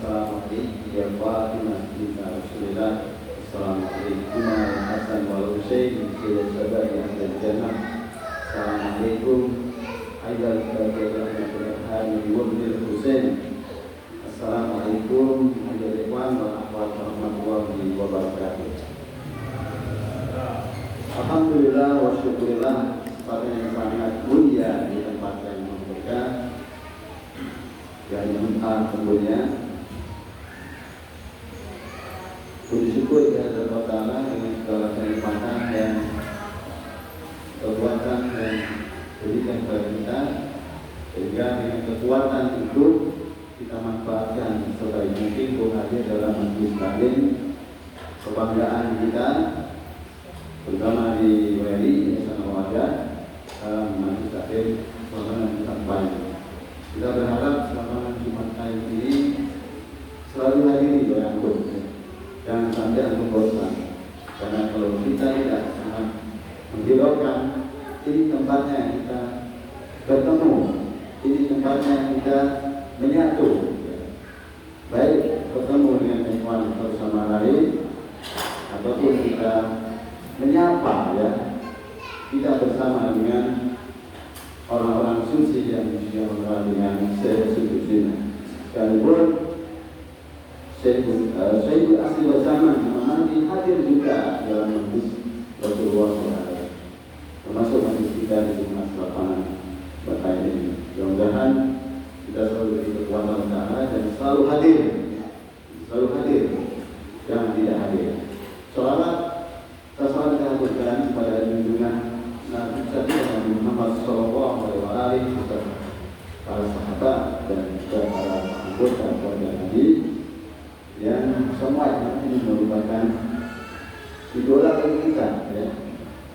Assalamualaikum ya Fatimah binti Rasulillah. Assalamualaikum ya Hasan wal Husain sayyid sahabat yang jannah. Assalamualaikum ayyuhal kafirun wal Husain. Assalamualaikum warahmatullahi wabarakatuh. Alhamdulillah wa syukurillah pada yang sangat mulia di tempat yang berkah yang mentah tentunya. Puji syukur kepada Allah Ta'ala dengan segala kenikmatan dan kekuatan yang berikan kepada kita, sehingga dengan kekuatan itu kita manfaatkan sebaik mungkin untuk hadir dalam majelis taklim kebanggaan kita, terutama di WNI Yayasan Al-Wadah dalam majelis taklim selama sampai. Kita berharap selama Jumat kali ini selalu hadiri doa antum. Jangan sampai antum bosan. Karena kalau kita tidak sangat menghiraukan, ini tempatnya kita bertemu, ini tempatnya kita menyatu. Baik bertemu dengan ikhwan bersama lain ataupun kita menyapa ya. Kita bersama dengan orang-orang suci yang sudah mengenal dengan sesuatu sekalipun Syekh asli bersama nanti hadir juga dalam majlis Rasulullah SAW, termasuk majlis kita di Jumat lapangan Batai ini. Mudah-mudahan kita selalu diberi kekuatan Ta'ala dan selalu hadir, jangan tidak hadir. Sholawat kita haturkan kepada junjungan Nabi Muhammad Sallallahu Alaihi Wasallam, para sahabat dan juga para anggota keluarga Nabi yang semua ini merupakan idola bagi kita ya.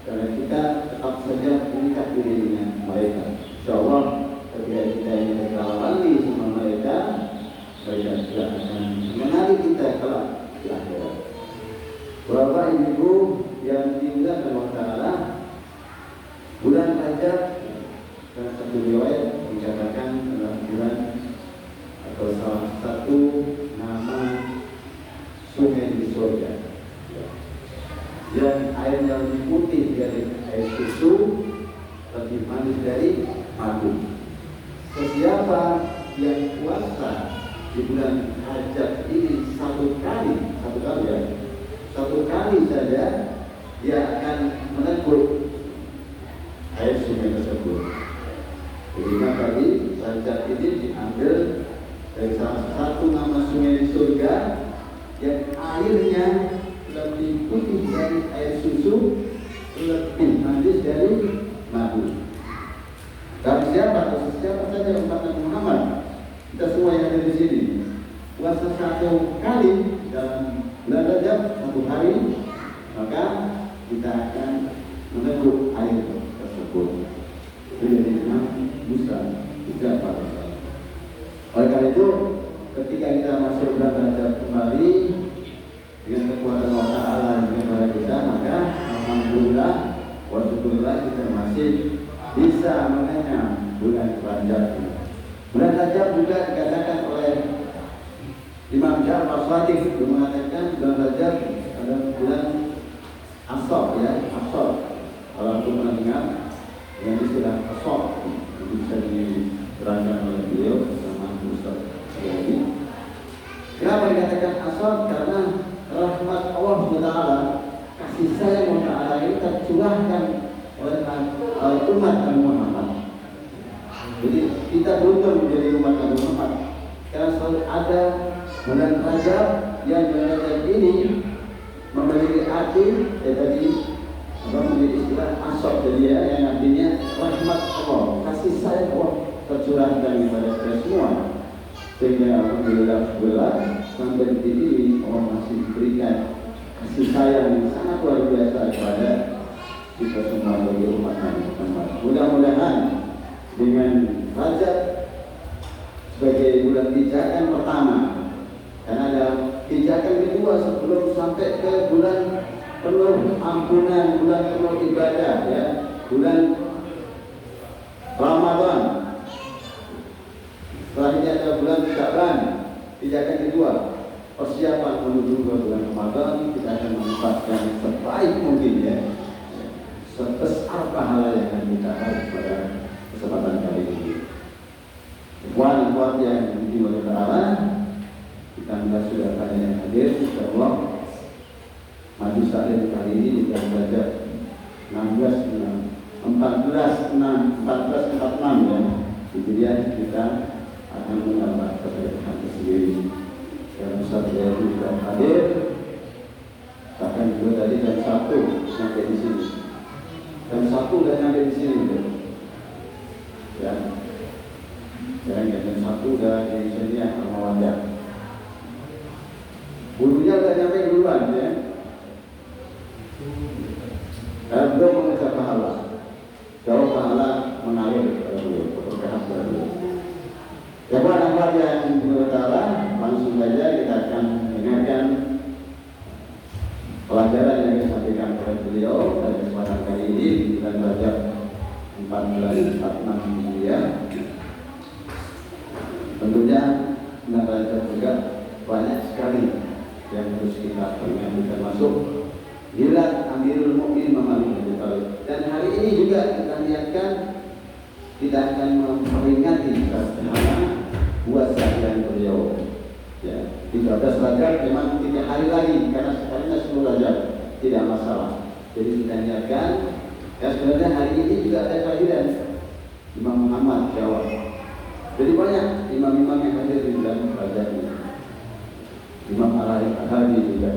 Karena kita tetap saja mengikat diri dengan mereka. Insyaallah ketika kita ini berkawan sama mereka juga akan mengenali kita kelak di akhirat. Bapak Ibu yang dimuliakan Allah Ta'ala, bulan Rajab dan satu riwayat dikatakan adalah bulan atau salah satu nama sungai di surga yang airnya lebih putih dari air susu, lebih manis dari madu. Sesiapa yang puasa di bulan Rajab ini satu kali saja, dia akan menegur air sungai tersebut. Jadi tadi Rajab ini diambil dari salah satu nama sungai di surga yang airnya lebih putih dari air susu, lebih manis dari madu. Dan siapa saja umat Nabi Muhammad, kita semua yang ada di sini, puasa satu kali dalam bulan Rajab, satu hari, maka kita akan meneguh air tersebut. Itu yang dinamakan Musa, tidak pada. Oleh karena itu, ketika kita masuk bulan Rajab kembali dengan kekuatan Allah Ta'ala kepada kita, maka alhamdulillah wa syukurillah kita masih bisa mengenyam bulan Rajab. Bulan Rajab juga dikatakan oleh Imam Ja'far Shadiq mengatakan bulan Rajab adalah bulan Ashab ya, Ashab. Kalau aku pernah dengar yang istilah Ashab itu bisa diterangkan oleh beliau bersama Ustaz Yadi. Kenapa dikatakan Ashab? Karena rahmat Allah Ta'ala, kasih sayang Allah Ta'ala ini tercurahkan oleh umat Nabi Muhammad. Jadi kita beruntung menjadi umat Nabi Muhammad karena selalu ada bulan Rajab yang bulan Rajab ini memiliki arti tadi memiliki istilah ashab jadi ya, yang artinya rahmat Allah, kasih sayang Allah tercurahkan kepada kita semua, sehingga alhamdulillah sampai di sini Allah masih berikan kasih sayang yang sangat luar biasa kepada kita semua bagi umat Nabi Muhammad. Mudah-mudahan dengan Rajab sebagai bulan pijakan pertama, karena ada pijakan kedua sebelum sampai ke bulan penuh ampunan, bulan penuh ibadah ya, bulan Ramadan. Selanjutnya ada bulan Sya'ban. Kebijakan kedua, persiapan menuju ke bulan Ramadan, kita akan memanfaatkan sebaik mungkin ya, sebesar pahala yang akan kita dapat pada kesempatan kali ini. Ikhwan yang dimiliki Allah, kita sudah banyak yang hadir, insyaallah maju salim kali ini kita belajar 1446 ya. Kemudian kita akan menambah keberkahan sendiri. Yang besar dia juga hadir, bahkan juga tadi jam 1 sampai di sini. Jam 1 udah sampai di sini gitu. Ya. Jam 1 udah di sini akan mewajak. Bulunya udah sampai duluan ya. Dan belum mengejar pahala. Jauh pahala mengalir kepada beliau, keberkahan kepada beliau. Jawaban yang berutara, langsung saja kita akan dengarkan pelajaran yang disampaikan oleh beliau pada kesempatan kali ini di bulan Rajab 1446 Hijriah. Tentunya bulan Rajab juga banyak sekali yang harus kita ingat, termasuk Milad Amirul Mukminin Muhammad bin Abi Thalib. Dan hari ini juga kita lihatkan kita akan memperingati karena puasa yang beliau. Ya, 13 Rajab memang 3 hari lagi karena sekarang 10 Rajab tidak masalah. Jadi kita lihatkan ya sebenarnya hari ini juga ada kehadiran Imam Muhammad Syawal. Jadi banyak imam-imam yang hadir di bulan Rajab ini. Imam Al-Hadi juga.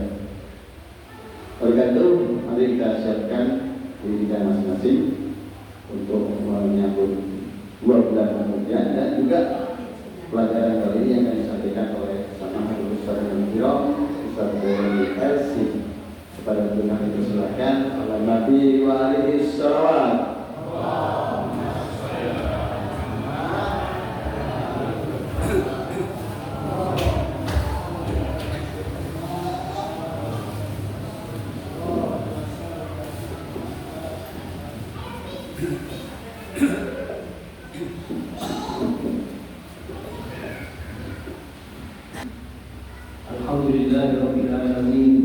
Oleh itu, mari kita siapkan diri kita masing-masing untuk menyambut 2 bulan kemudian, dan juga pelajaran kali ini yang akan disampaikan oleh sama Ustaz Al-Kiram, Ustaz Boy LC. Kepada beliau kami persilakan. Ala Nabi wa alihi salawat. Alhamdulillahirabbil alamin.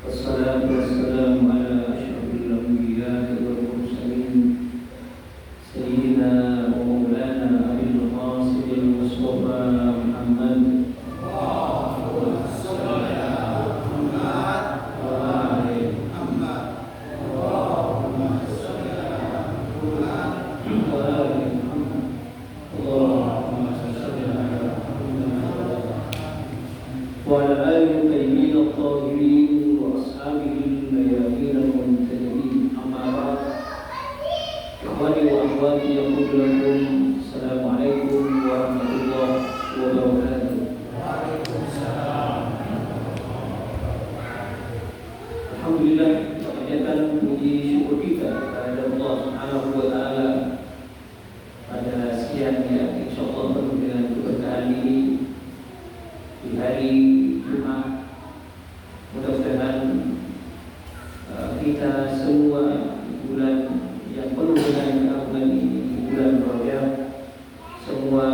Wassalatu wassalamu ala asyrafil anbiya'i wal mursalin sayyidina wa maulana Abil Qasim Mustafa Muhammad وعلى آله الطيبين الطاهرين وأصحابه الميامين المنتجبين. أما بعد، إخواني وأخواتي، يقول لكم السلام عليكم ورحمة الله وبركاته. Alhamdulillah, kebanyakan puji syukur kita kepada Allah Subhanahu wa Ta'ala pada siang yang insyaallah penuh dengan keberkahan ini di hari Jumat. Mudah-mudahan kita semua bulan yang penuh dengan keagungan ini, bulan Rajab, semua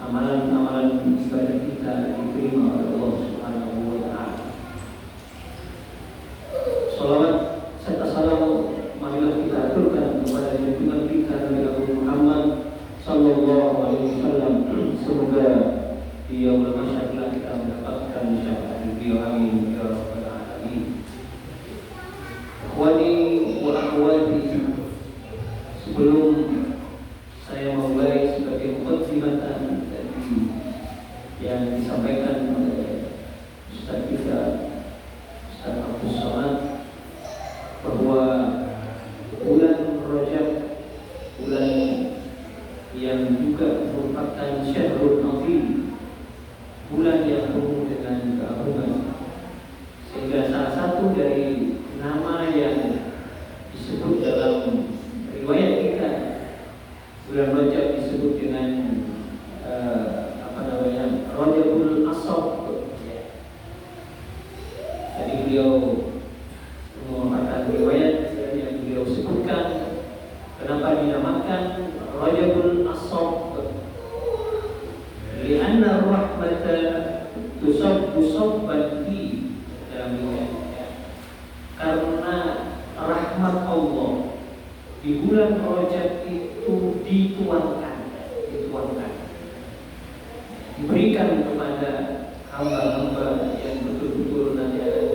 amalan-amalan ibadah kita diterima oleh Allah Subhanahu wa Ta'ala. Salawat serta salam marilah kita aturkan kepada junjungan kita Nabi Muhammad sallallahu alaihi wasallam. Semoga di yaumul mahsyar kita mendapatkan syafaat beliau, amin ya rabbal alamin. Ikhwani wa akhwati, sebelum saya memulai sebagai mukadimatan tadi yang disampaikan oleh Ustaz kita Ustaz Abdul Somad, bahwa bulan Rajab, bulan yang juga merupakan syahrul azim, bulan yang penuh dengan keagungan, sehingga salah satu dari nama yang disebut dalam riwayat kita, bulan Rajab disebut dengan Rajabul Ashab. Jadi beliau mengatakan riwayat yang beliau sebutkan kenapa dinamakan Rajabul Ashab, lianna rahmat tusabbanti dalam riwayat ya. Karena rahmat Allah di bulan Rajab itu dituangkan, diberikan kepada hamba-hamba yang betul-betul nanti akan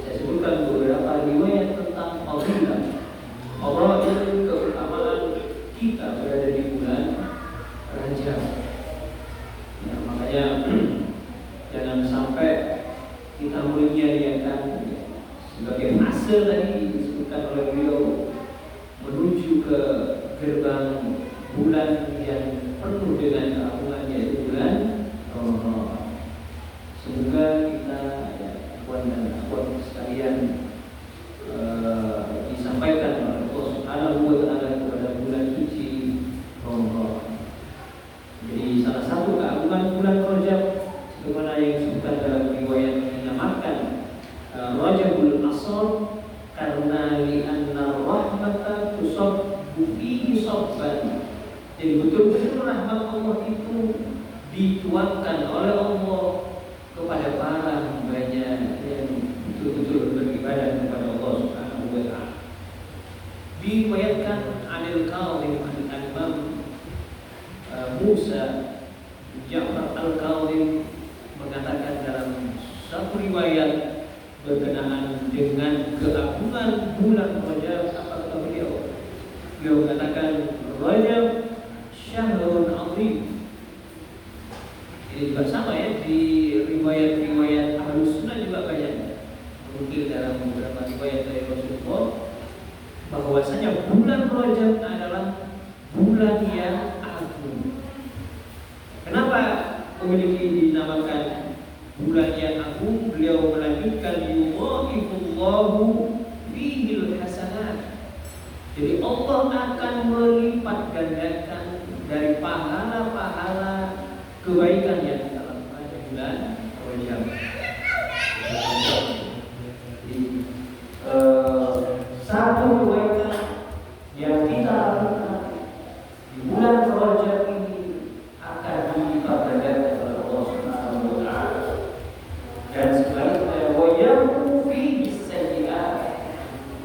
saya sebutkan beberapa riwayat tentang fadilah Allah dan keutamaan kita berada di bulan Rajab. Ya, makanya jangan sampai kita menyia-nyiakan sebagai fase tadi disebutkan oleh beliau menuju ke gerbang bulan yang penuh dengan keagungan yaitu bulan Ramadan. Semoga kita ya, ikhwan dan akhwat sekalian disampaikan oleh Allah Subhanahu wa taala kepada bulan suci Ramadan. Jadi salah satu keagungan bulan Rajab sebagaimana yang disebutkan dalam riwayat dinamakan Rajabul Asr karena li'anna rahmata tusabbu fihi sabban. Jadi betul-betul rahmat Allah itu dituangkan oleh Allah kepada para hambanya yang betul-betul beribadah kepada Allah Subhanahu wa taala. Diriwayatkan Anil Kawim Al-Imam Musa Ja'far Al-Kawim mengatakan dalam satu riwayat berkenaan dengan keagungan bulan Rajab, apa kata beliau? Beliau mengatakan Rajab syahrun azim. Ini juga sama ya di riwayat-riwayat Ahlus Sunnah juga banyak menukil dalam beberapa riwayat dari Rasulullah bahwasanya bulan Rajab adalah bulan yang agung. Kenapa memiliki dinamakan bulan yang agung? Beliau melanjutkan yuwafifullahu fihil hasanat. Jadi Allah akan melipat gandakan dari pahala-pahala kebaikan yang kita lakukan di bulan Rajab. Satu kebaikan yang kita lakukan di bulan Rajab ini akan dilipat gandakan oleh Allah Subhanahu wa taala. Dan sebaliknya wayamhu fihi sayyi'at,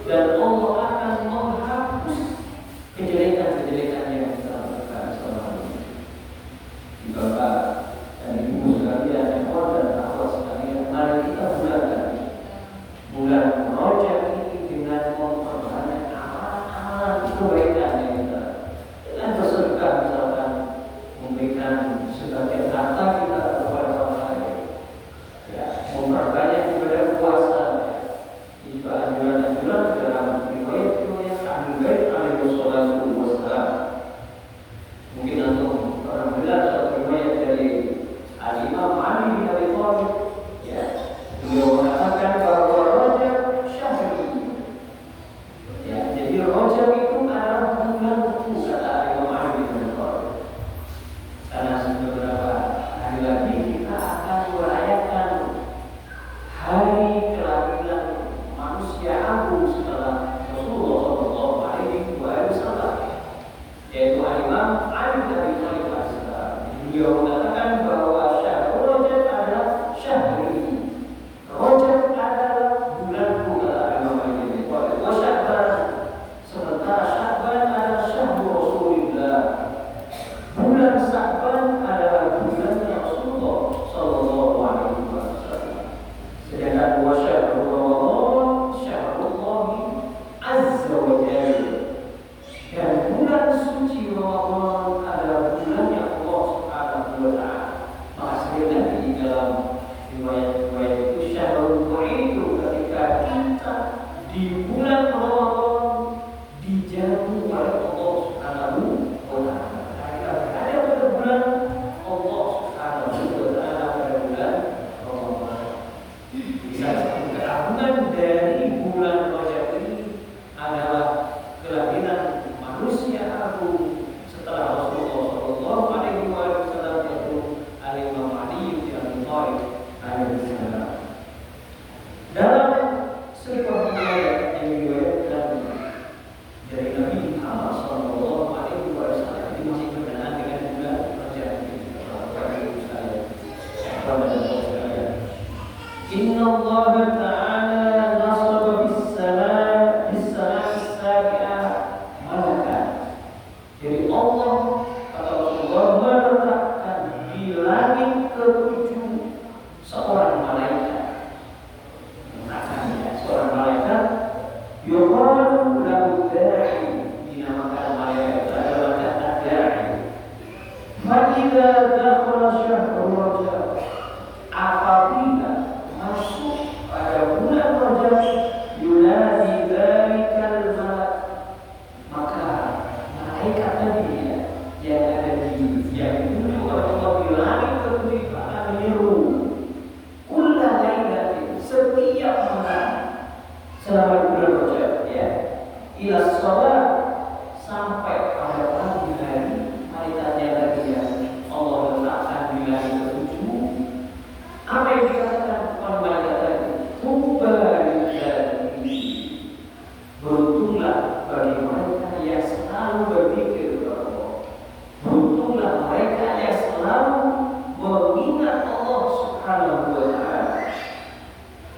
dan Allah akan menghapus kejelekan-kejelekan yang kita lakukan selama ini. Bapak dan Ibu sekalian, ikhwan dan akhwat sekalian, mari kita bulan Rajab ini dengan memperbanyak amal-amal kebaikan yang kita dengan bersedekah, misalkan memberikan sebagian harta kita kepada orang lain, ya, memperbanyak ibadah puasa. Jika anjuran-anjuran dalam riwayat-riwayat Ahli Bait alaihi wassalatu wassalam. Mungkin antum pernah dengar satu riwayat dari Al-Imam Ali bin Abi Thalib, ya, beliau mengatakan bahwa Rajab syahri. Ya, jadi Rajab itu adalah bulanku, kata Imam Ali bin Abi Thalib. Karena beberapa hari lagi kita akan merayakan hari kelahiran manusia agung setelah Rasulullah Shallallahu Alaihi Wasallam, yaitu Imam Ali bin Abi Thalib. Beliau mengatakan bahwa syahrul Rajab adalah syahri. Rajab adalah bulanku, kata Imam Ali bin Abi Thalib. Wa Sya'ban, sementara Sya'ban adalah syahrul Rasulullah. Bulan Sya'ban adalah bulannya Rasulullah Shallallahu Alaihi Wasallam. Sedangkan wa syahrul Ramadan syahrullah azza wa jalla. Dan bulan suci Ramadan adalah bulannya Allah Subhanahu wa taala. Maka sebenarnya di dalam riwayat-riwayat itu syahrul itu ketika kita di bulan Ramadan dijamu oleh Allah Subhanahu wa taala. Ada pada bulan Allah Subhanahu wa taala pada bulan Ramadan. Bisa satu keagungan dari bulan Rajab ini adalah kelahiran manusia agung setelah Rasulullah Shallallahu Alaihi Wasallam, yaitu Imam Ali bin Abi Thalib alaihissalam. Dalam sebuah riwayat yang diriwayatkan dari Nabi Muhammad Shallallahu Alaihi Wasallam, ini masih berkenaan dengan bulan Rajab. Allah Ta'ala nasaba bis-salam as-sabi'ah malakan. Jadi Allah kata Rasulullah meletakkan di langit ketujuh seorang malaikat. Seorang malaikat yuqalu lahu da'i, dinamakan malaikat adalah da'i. Fa'idha dakhala syahrul Rajab, apabila masuk pada bulan Rajab, yunadi dzalikal malak, maka malaikat tadi yang ada di yang ditunjuk oleh Allah di langit ketujuh akan menyeru kulla lailatin, setiap malam selama bulan Rajab ila shalah, sampai pada pagi hari. Malaikatnya tadi Allah letakkan di langit ketujuh. Apa yang dikatakan oleh malaikat tadi? Beruntunglah bagi mereka yang selalu berpikir kepada Allah. Beruntunglah mereka yang selalu mengingat Allah Subhanahu wa Ta'ala.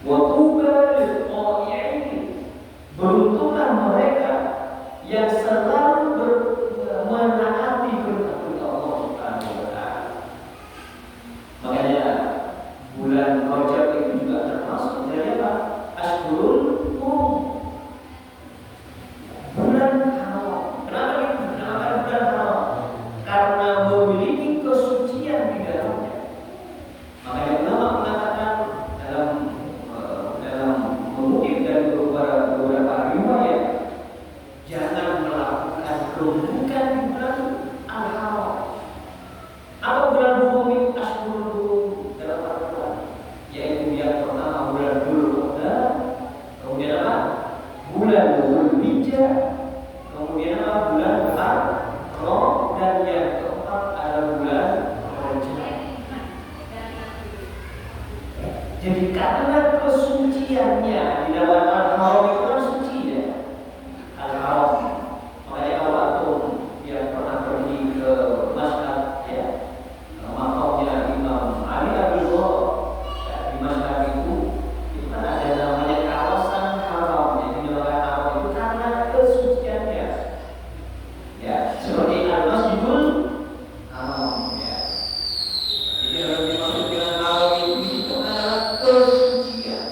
Wa tuba lil-qani'in, beruntunglah mereka yang selalu menaati perintah Allah Subhanahu wa Ta'ala. Makanya bulan Rajab itu juga termasuk dari apa? Ashhurul Hurum, bulan haram. Kenapa itu? Kenapa bulan haram? Karena memiliki kesucian di dalamnya. Makanya ulama mengatakan dalam mengutip dari beberapa riwayat, jangan melakukan keburukan di bulan al-haram. Apa bulan hukum itu? Ashhurul Hurum dalam Al-Quran, yaitu yang pertama bulan Dzulqa'dah, kemudian apa? Bulan Dzulhijjah, kemudian apa? Bulan Muharram, dan yang keempat adalah bulan Rajab. Jadi karena kesuciannya di dalam al-haram itu kan suci ya, al-haram. Makanya kalau antum yang pernah pergi ke Masjid makamnya Imam Ali Abdul Thalib, di Masjid itu kan ada namanya kawasan haram. Jadi dinamakan haram itu karena kesuciannya. Ya, seperti Al-Masjidul Haram ya. Jadi kalau dimaksud dengan haram itu adalah kesucian.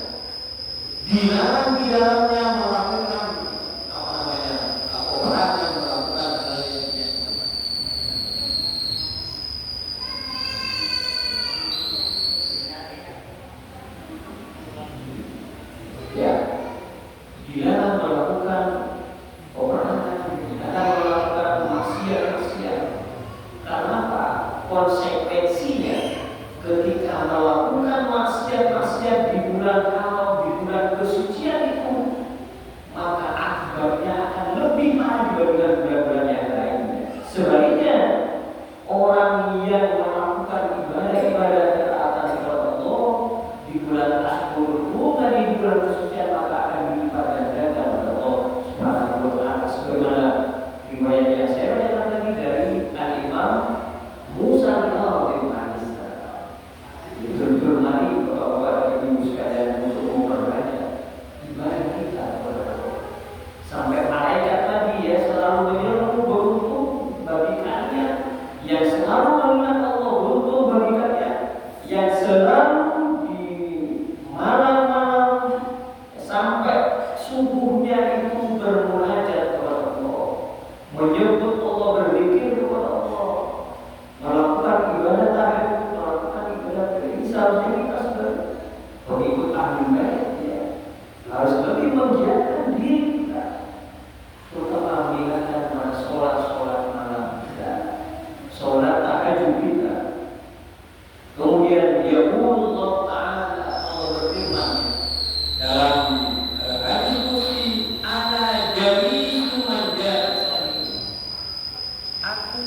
Dilarang di dalamnya melakukan orang yang melakukan hal yang dilarang melakukan peperangan, dilarang melakukan maksiat. Karena apa? Konsekuensinya ketika melakukan maksiat di bulan haram, di bulan kesucian itu, maka akibatnya akan lebih parah dibandingkan bulan-bulan yang lainnya. Sebaliknya, orang yang melakukan ibadah ketaatan kepada Allah di bulan Ashhurul Hurum dan di bulan kesucian, maka akan dilipat gandakan oleh Allah Subhanahu wa Ta'ala. Sebagaimana riwayat yang saya bacakan tadi dari Al-Imam Musa bin al-Hadis. Betul-betul mari Bapak-bapak dan Ibu sekalian untuk memperbanyak ibadah kita kepada Allah. Sampai malaikat tadi selalu menyeru, beruntung bagi kalian yang selalu mengingat Allah, beruntung bagi kalian yang selalu di malam-malam sampai subuhnya itu bermunajat kepada Allah, menyebut Allah, berzikir kepada Allah, melakukan ibadah tahajud, melakukan ibadah ini. Seharusnya kita sebagai pengikut ahli bait harus lebih menggiatkan diri kita, terutama mengingatkan sholat malam kita, sholat tahajud kita. Kemudian Allah Ta'ala, Allah berfirman dalam hadis qudsi, ana jami'u man ja'a, aku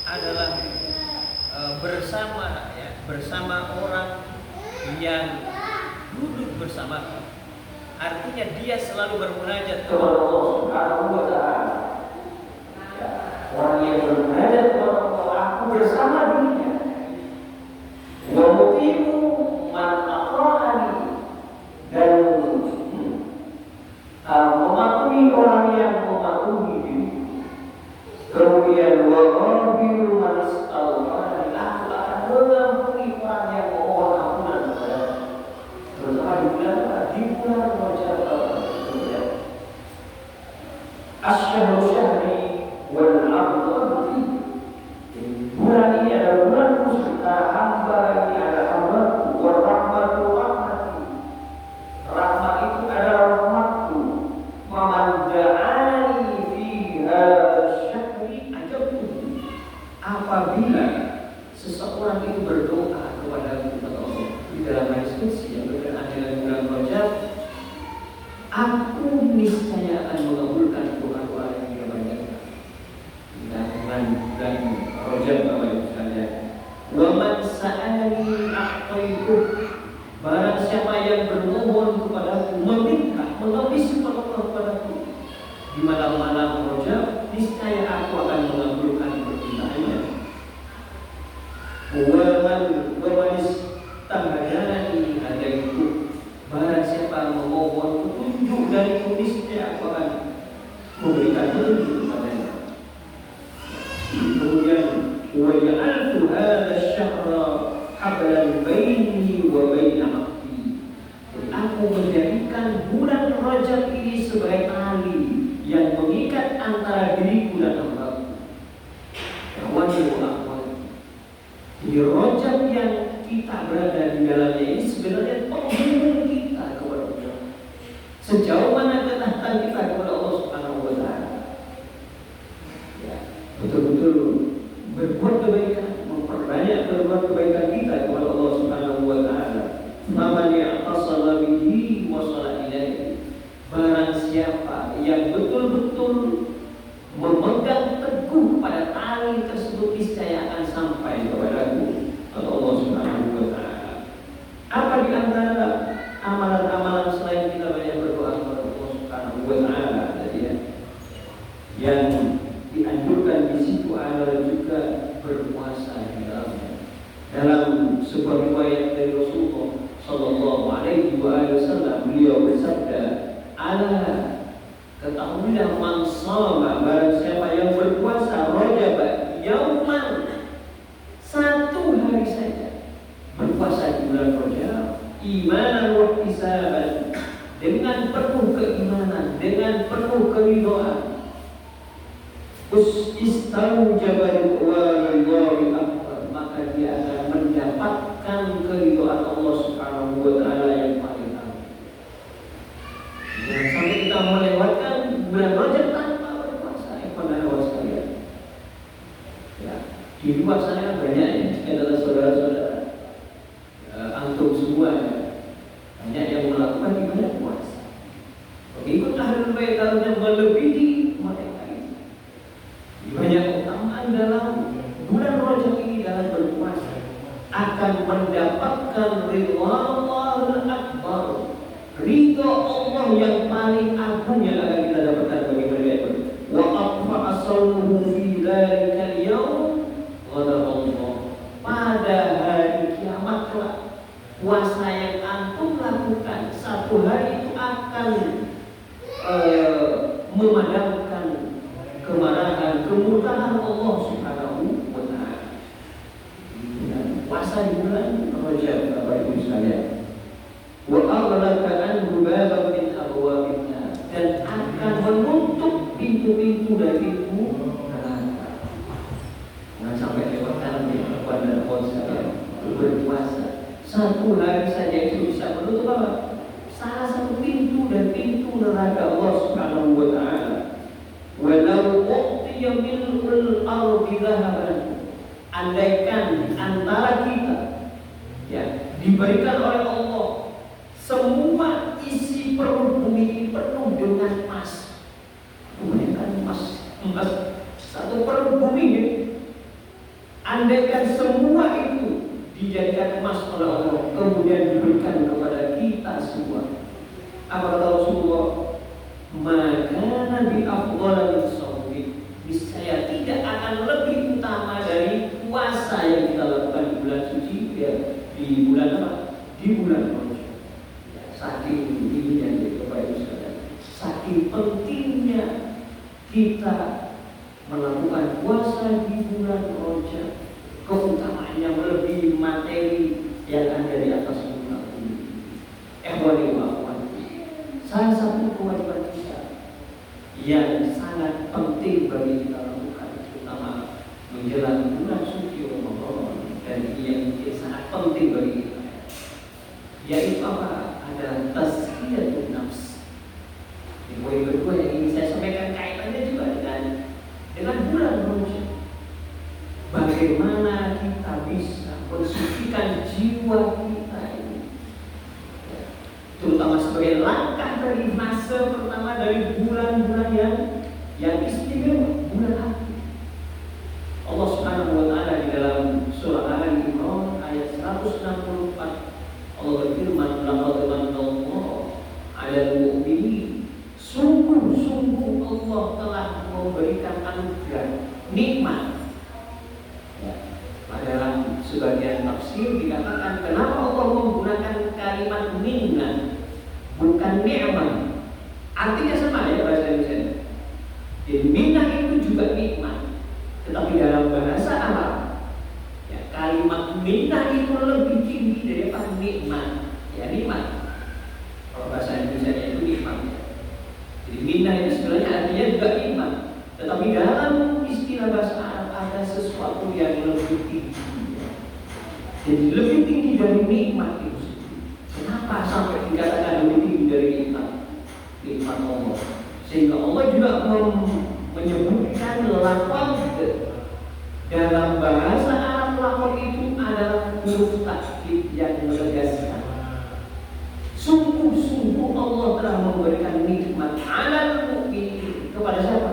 adalah bersama orang yang duduk bersama. Artinya dia selalu bermunajat kepada Allah Subhanahu wa Ta'ala. Orang yang bermunajat kepada Allah, aku bersama dirinya. Wa mutimu man aqra'ani, Asyhadu syahri wal ardu fi. Bulan ini adalah bulan khusus hamba ini adalah hamba wa rahmatu rahmati. Rahmat itu adalah rahmatku. Maman ja'ani fi hadzal syahri ajabtu. Apabila seseorang itu berdoa kepada Allah di dalam hadis qudsi yang berkenaan dengan bulan Rajab, aku niscaya akan mengabulkan doa-doa yang dia panjatkan. Dengan bulan Rajab Bapak Ibu sekalian. Wa man sa'ani a'taitu. Barang siapa yang bermohon kepadaku, meminta, mengemis kepadaku di malam-malam Rajab, niscaya aku akan mengabulkan permintaannya. Wa man istahadani hadaitu. Barang siapa memohon petunjuk dariku, niscaya aku akan memberikan petunjuk kepadanya. Kemudian wa ja'altu hadzal syahra hablan baini wa baina 'abdi. Aku menjadikan bulan Rajab ini sebagai tali yang mengikat antara diriku dan hambaku. Jadi Rajab yang kita berada di dalamnya ini sebenarnya penghubung kita kepada Allah. Sejauh mana kedekatan kita kepada Allah Subhanahu wa taala. Ya, betul-betul berbuat kebaikan, memperbanyak berbuat kebaikan kita kepada Allah Subhanahu wa taala. Man ya'tasala bihi wa sala ilaihi. Barang siapa yang betul-betul memegang teguh pada tali tersebut, niscaya akan sampai kepadaku oleh Allah Subhanahu wa taala. Apa di antara amalan-amalan selain kita banyak berdoa kepada Allah Subhanahu wa taala tadi ya, yang dianjurkan di situ adalah juga berpuasa di dalamnya. Dalam sebuah riwayat dari Rasulullah sallallahu alaihi wasallam, beliau bersabda, "Ala ketahuilah man shoma, barang siapa yang berpuasa Rajab yauman, satu hari saja berpuasa di bulan Rajab, imanan wa ihtisaban, dengan penuh keimanan, dengan penuh keridhaan, istaujaba ridwallahi akbar, maka dia akan mendapatkan keridhaan Allah Subhanahu wa taala yang paling agung." Jangan sampai kita melewatkan bulan Rajab tanpa berpuasa, saudara sekalian. Ya, di luar sana banyak ya, adalah saudara-saudara, antum semua ya, banyak yang melakukan ibadah puasa. Pengikut Ahlul Bait harusnya melebihi mereka ini. Banyak keutamaan dalam bulan Rajab ini dalam berpuasa, akan mendapatkan ridwanul akbar, ridho Allah yang paling agung yang akan kita dapatkan bagi mereka itu. Wa aqfa asawmuhu fi dzalikal yaum ghadaballah. Pada hari kiamat kelak, puasa yang antum lakukan satu hari itu akan memadamkan kemarahan, kemurkaan Allah Subhanahu wa taala. Puasa di bulan Rajab Bapak Ibu sekalian. Wa aghlaqa anhu baban min abwaabina, dan akan menutup pintu-pintu dari pintu neraka. Jangan sampai lewatkan kepada puasa berpuasa. Satu hari saja itu bisa menutup apa? Salah satu pintu dan pintu neraka Allah Subhanahu wa taala. Walau u'tiya mil'ul ardi dhahaban, andaikan antara kita ya diberikan oleh Allah semua isi perut bumi ini penuh dengan emas. Bukan emas, satu perut bumi ini, andaikan semua itu dijadikan emas oleh Allah, kemudian diberikan kepada kita semua. Apa kata Rasulullah? Maka Nabi afdhala min shaumi, niscaya tidak akan lebih utama dari puasa yang kita lakukan di bulan suci ya, di bulan apa? Di bulan Rajab. Saking tingginya Bapak Ibu sekalian, saking pentingnya kita melakukan puasa di bulan Rajab, keutamaannya melebihi materi yang ada di atas muka bumi. Salah satu kewajiban kita yang sangat yaitu apa? Ada tazkiyatun nafs. Yang poin kedua yang ingin saya sampaikan kaitannya juga dengan bulan Ramadan. Bagaimana kita bisa mensucikan jiwa kita ini, terutama sebagai langkah dari fase pertama dari bulan-bulan yang istimewa, bulan hati. Allah Subhanahu wa taala di dalam surah Al-Imran ayat 164 Allah berfirman, "Laqad manallahu 'alal mu'minin." Sungguh-sungguh Allah telah memberikan anugerah, nikmat. Ya. Dalam sebagian tafsir dikatakan kenapa Allah menggunakan kalimat minna bukan ni'mah. Artinya sama ya bahasa Indonesia. Jadi minna itu juga nikmat. Tetapi dalam bahasa Arab ya, kalimat minna itu lebih tinggi daripada nikmat. Ya nikmat. Kalau bahasa Indonesia itu nikmat. Jadi minna itu sebenarnya artinya juga nikmat. Tetapi dalam istilah bahasa Arab ada sesuatu yang lebih tinggi. Jadi lebih tinggi dari nikmat itu. Kenapa sampai dikatakan lebih tinggi dari nikmat? Nikmat Allah. Sehingga Allah juga menyebutkan lafaz dalam bahasa Arab. Lafaz itu adalah huruf takkid yang menegaskan. Sungguh-sungguh Allah telah memberikan nikmat 'alal mu'minin. Kepada siapa?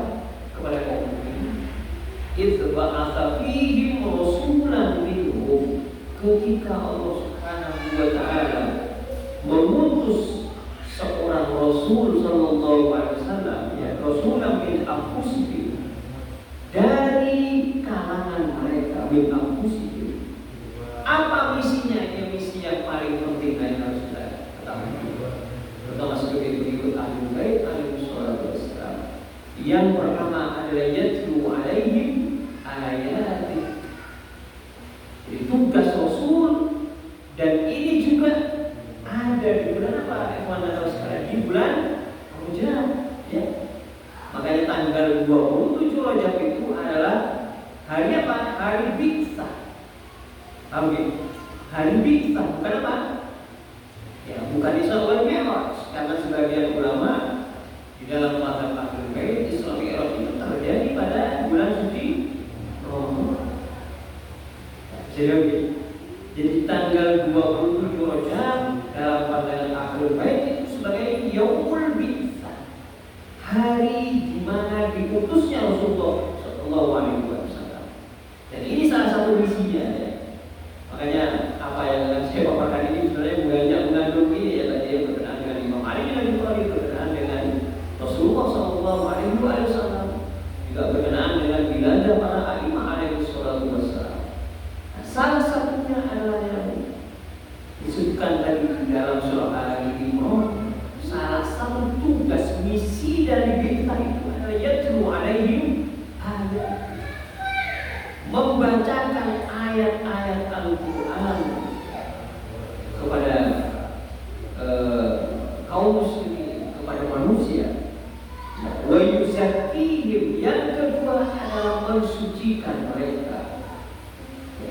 Kepada kaum mukminin. Idz ba'atsa fihim rasulan minhum. Ketika Allah Subhanahu wa taala mengutus seorang Rasul sallallahu alaihi wasallam, ya Rasulullah min anfusihim, dari kalangan mereka, min anfusihim. Apa misinya? Ya misi yang paling penting yang harus kita ketahui. Pertama sebagai berikut Ahlul Bait alaihi salatu wassalam. Yang pertama adalah yatlu alaihim ayati. Jadi tugas Rasul, dan ini juga ada di bulan apa? Di bulan Rajab, ya. Makanya tanggal 27 Rajab itu adalah hari apa? Hari Bi'tsah. Hari Bi'tsah bukan apa? Ya, bukan Isra wal Mi'raj. Karena sebagian ulama di dalam mazhab Ahlul Bait Isra Mi'raj itu terjadi pada bulan suci Ramadan. Jadi tanggal 27 Rajab dalam pandangan Ahlul Bait itu sebagai Yaumul Bi'tsah, hari di mana diutusnya Rasulullah sallallahu alaihi wasallam. Dan ini salah satu misinya ya. Makanya apa yang akan saya paparkan ini sebenarnya banyak mengandung ini ya, tadi yang berkenaan dengan Imam Ali bin Abi Thalib, berkenaan dengan Rasulullah sallallahu alaihi wasallam, juga berkenaan dengan bilangan para a'imah alaihi salatu wassalam. Salah satunya adalah yang disebutkan tadi di dalam surah Al-Imran. Salah satu tugas misi dari Bi'tsah itu adalah yatlu alaihim ayat, membacakan ayat-ayat Al-Quran kepada kaum muslimin, kepada manusia. Wa yuzakkihim, yang kedua adalah mensucikan mereka.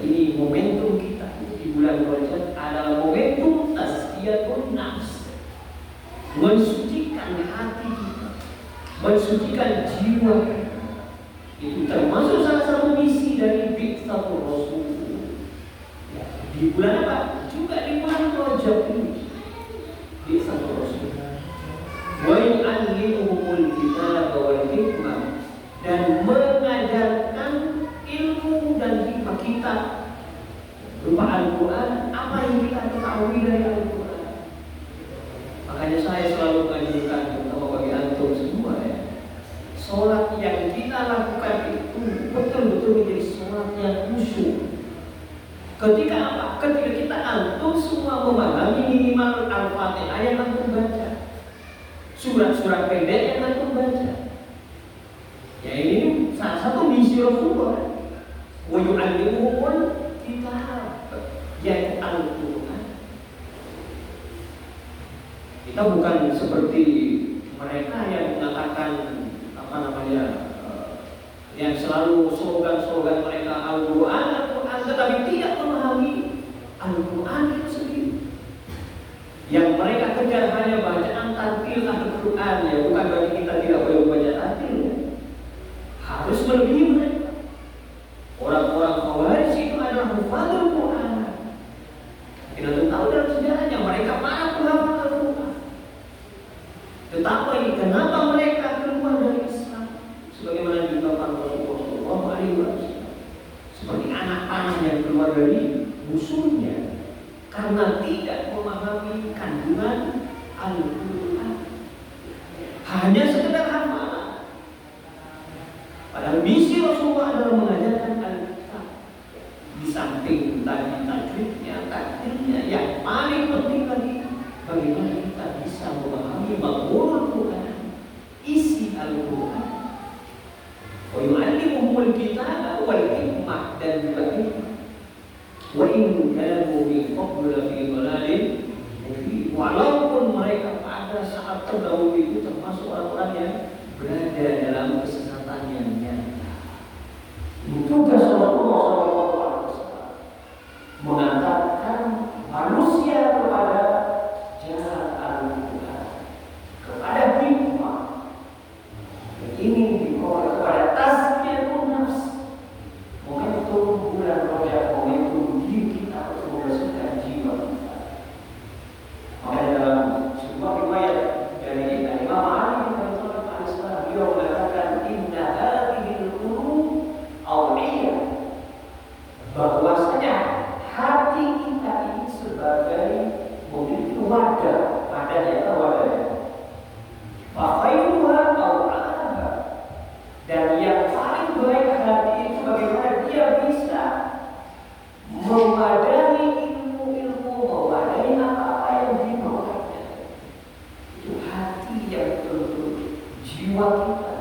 Ini momentum kita di bulan Rajab adalah momentum tazkiyatun nafs, mensucikan hati kita, mensucikan jiwa kita. Itu termasuk salah satu misi dari Bi'tsatur Rasul. Di bulan apa? Juga di bulan Rajab ini. Bi'tsatur Rasul. Wa yu'allimuhumul kitaba wal hikmah, dan mengajarkan ilmu dan hikmah kita berupa Al-Quran, apa yang kita ketahui dari Al-Quran. Makanya saya selalu menganjurkan terutama bagi antum semua ya, sholat yang kita lakukan itu betul-betul menjadi sholat yang khusyuk. Ketika apa? Ketika kita antum semua memahami minimal Al-Fatihah yang antum baca, surat-surat pendek yang antum baca. Ya ini salah satu misi Rasulullah. Wa yu'allimuhumul kitab, yaitu Al-Quran. Kita bukan seperti mereka yang mengatakan yang selalu slogan-slogan mereka Al-Quran, tetapi tidak memahami Al-Quran itu sendiri. Yang mereka kejar hanya bacaan tartil Al-Quran, ya bukan bagi kita tidak boleh membaca tartil, ya. Harus melebihi mereka. Orang-orang Khawarij itu adalah hafal Quran. Kita tahu dalam sejarahnya mereka para penghafal Al-Quran. Tetapi kenapa mereka keluar dari Islam? Sebagaimana dikatakan Rasulullah SAW, seperti anak panah yang keluar dari musuhnya karena tidak memahami kandungan Al-Quran. Hanya sekedar hafalan. Padahal misi Rasulullah adalah mengajarkan Al-Quran. Di samping tadi takdirnya yang paling penting lagi, bagaimana kita bisa memahami makhluk Quran, isi Al-Quran. Wa yu'allimuhumul kitaba wal hikmah, dan juga hikmah. Wa in kanu min qablu fi dhalalin mubin. Walaupun mereka pada saat terdahulu itu termasuk orang-orang yang berada dalam kesesatan yang nyata. Tugas Rasulullah SAW mengantarkan manusia kepada jalan Al-Quran, kepada hikmah. Ini dibawa kepada tazkiyatun nafs, momentum bulan Rajab, momentum diri kita untuk membersihkan jiwa kita. Maka dalam sebuah riwayat dari Imam Ali bin Abi Thalib alaihissalam, beliau mengatakan inna hadhil qulub awliyah, bahwasanya hati kita ini sebagai memiliki wadah, wadahnya atau wadahnya. Fakhairuha awlaha, dan yang paling baik hati itu bagaimana dia bisa mewadahi ilmu-ilmu, mewadahi apa-apa yang dibawahnya. Itu hati yang betul-betul jiwa kita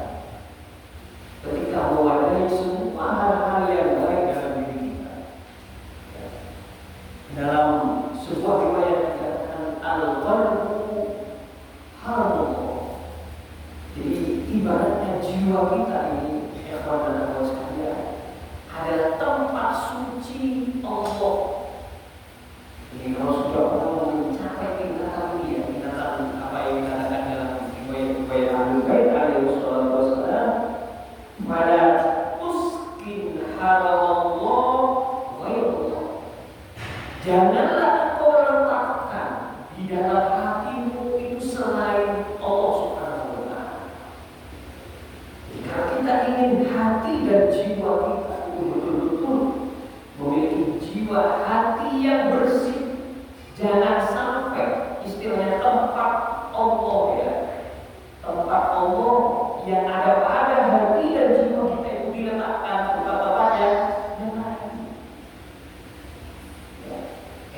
ketika mewadahi semua hal-hal yang baik dalam diri kita. Dalam sebuah riwayat dikatakan al-qalbu harbu. Jadi ibaratnya jiwa kita ini, ikhwan dan akhwat sekalian, adalah tempat suci Allah. Ini kalau sudah pernah mencapai tingkatan dia, tingkatan apa yang dikatakan dalam riwayat Ahlul Bait alaihi wasallam, pada uskin haramallah ghairullah. Janganlah kau letakkan di dalam hatimu itu selain Allah Subhanahu wa Ta'ala. Jika kita ingin hati dan jiwa kita itu betul-betul memiliki jiwa hati yang bersih, jangan sampai istilahnya tempat Allah, ya, tempat Allah yang ada pada hati dan jiwa kita itu diletakkan tempat-tempatnya yang lain.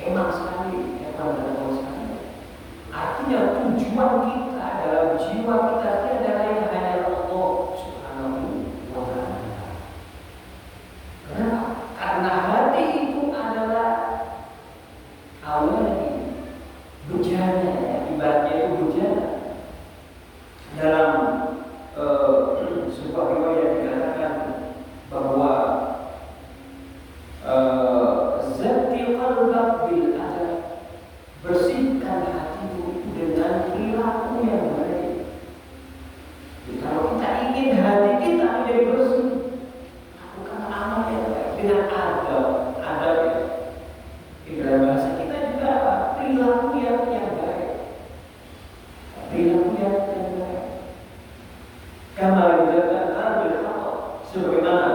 Enak sekali, enak sekali. Artinya tujuan kita dalam jiwa kita tiada lain hanya Allah Subhanahu wa Ta'ala. Kenapa? Karena hati itu adalah awalnya bejana, ya, ibaratnya itu bejana. Dalam sebuah riwayat dikatakan bahwa zati qalbak bil adab, bersihkan hatimu itu dengan perilaku yang baik. Jadi kalau kita ingin hati kita menjadi bersih, lakukan amal yang baik dengan adab. Adab di dalam bahasa kita juga apa? Perilaku yang baik. Perilaku yang baik. Kama dikatakan al-haq, sebagaimana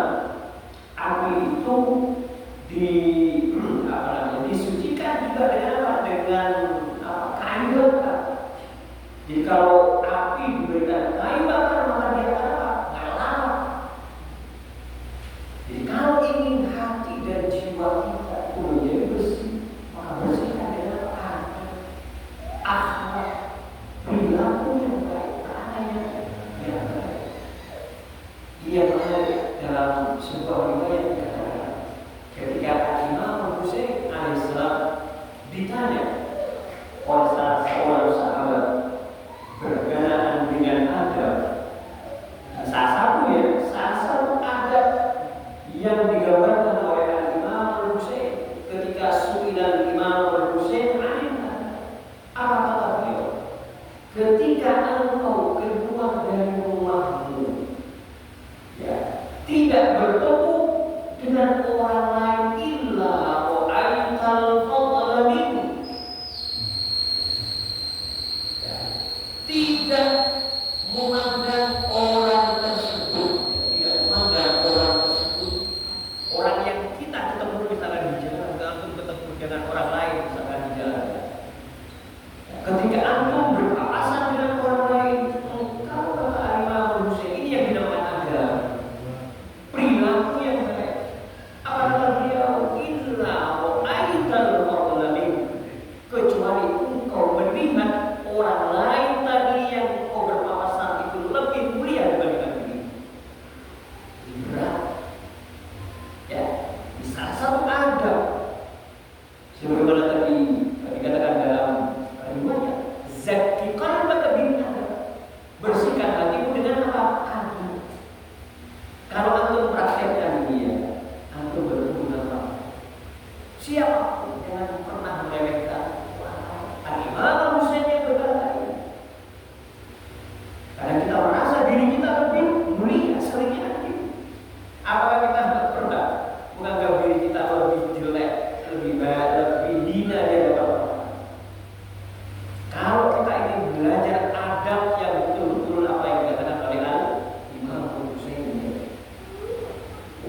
api itu disucikan juga dengan apa? Dengan kayu bakar. Jadi kalau api diberikan kayu bakar, maka dia akan apa? Menyala. Jadi kalau ingin hati dan jiwa kita itu menjadi bersih, maka bersihkan dengan akhlak, perilaku yang baik, karena yang baik. Ia menarik dalam sebuah riwayat dikatakan, ketika Imam Husain alaihissalam ditanya oleh salah seorang sahabat berkenaan dengan adab, salah satu adab yang digambarkan oleh Imam Husain ketika su'ilan Imam Husain, apa memandang orang tersebut, tidak memandang orang tersebut. Orang yang kita ketemu misalnya di jalan, antum ketemu dengan orang lain misalnya di jalan. Ketika antum berpapasan dengan orang lain, kalau kata Imam Hussein, ini yang dinamakan adab, perilaku yang baik. Apa kata beliau? Illa wa'aital qawlamin, kecuali engkau melihat orang lain tadi yang engkau berpapasan itu lebih mulia dibandingkan diri. Berat. Ya, di salah satu adab sebagaimana tadi dikatakan dalam riwayat, zakki qalbaka bil adab, bersihkan hatimu dengan apa? Adab. Kalau antum praktekkan ini ya, antum bertemu dengan siapapun jangan pernah meremehkan orang lain. Imam Hussein yang berkata ini, karena kita merasa diri kita lebih mulia seringnya nanti. Apakah kita pernah menganggap diri kita lebih jelek, lebih baik, lebih hina dari orang? Kalau kita ingin belajar adab yang betul-betul apa yang dikatakan oleh Imam Hussein,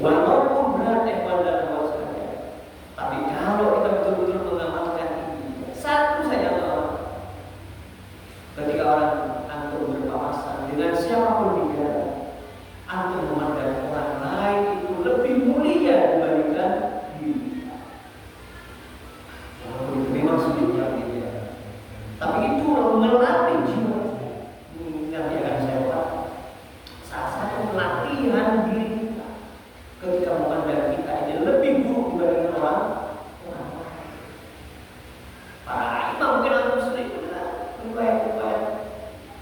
walaupun berat dan awal saja, tapi kalau kita betul-betul mengamalkan ini, satu saja ketika orang antum berpapasan dengan siapapun dia, antum memandang orang lain itu lebih mulia dibandingkan diri kita. Walaupun itu memang sudah dia, tapi itu melatih jiwa. Nanti akan saya ulang. Salah satu latihan diri kita ketika memandang kita ini lebih buruk dibandingkan orang lain. Para imam mungkin antum sering riwayat-riwayat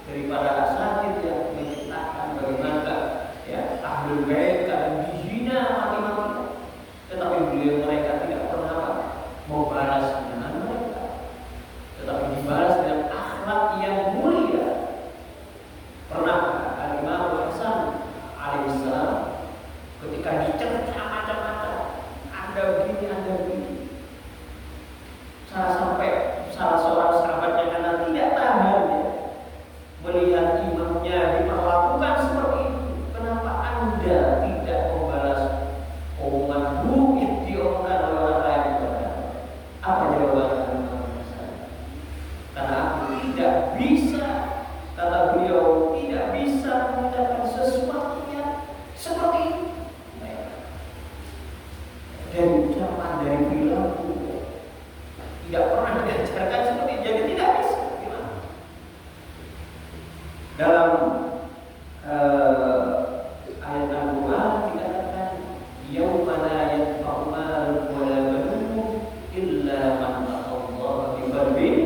dari para asatidz yang menceritakan bagaimana ya ahlul bait kadang dihina mati-matian, tetapi beliau mereka tidak pernah membalas dengan mereka, tetapi dibalas dengan akhlak yang mulia. Pernah Imam Hasan alaihissalam ketika dicerca macam-macam, Anda begini, sampai salah seorang sahabatnya karena tidak tahan ya, melihat imamnya diperlakukan seperti itu. Kenapa Anda tidak membalas omongan buruk yang diomongkan oleh orang lain kepada Anda? Apa jawaban Imam Hasan? Karena aku tidak bisa, kata beliau, tidak bisa mengucapkan sesuatu yang seperti itu. Dari ucapan, dari perilaku tidak pernah diajarkan seperti itu, jadi tidak bisa. Gimana? Dalam ayat Al-Quran dikatakan, yauma la yanfa'u malun wa la banun illa man atallaha bi qalbin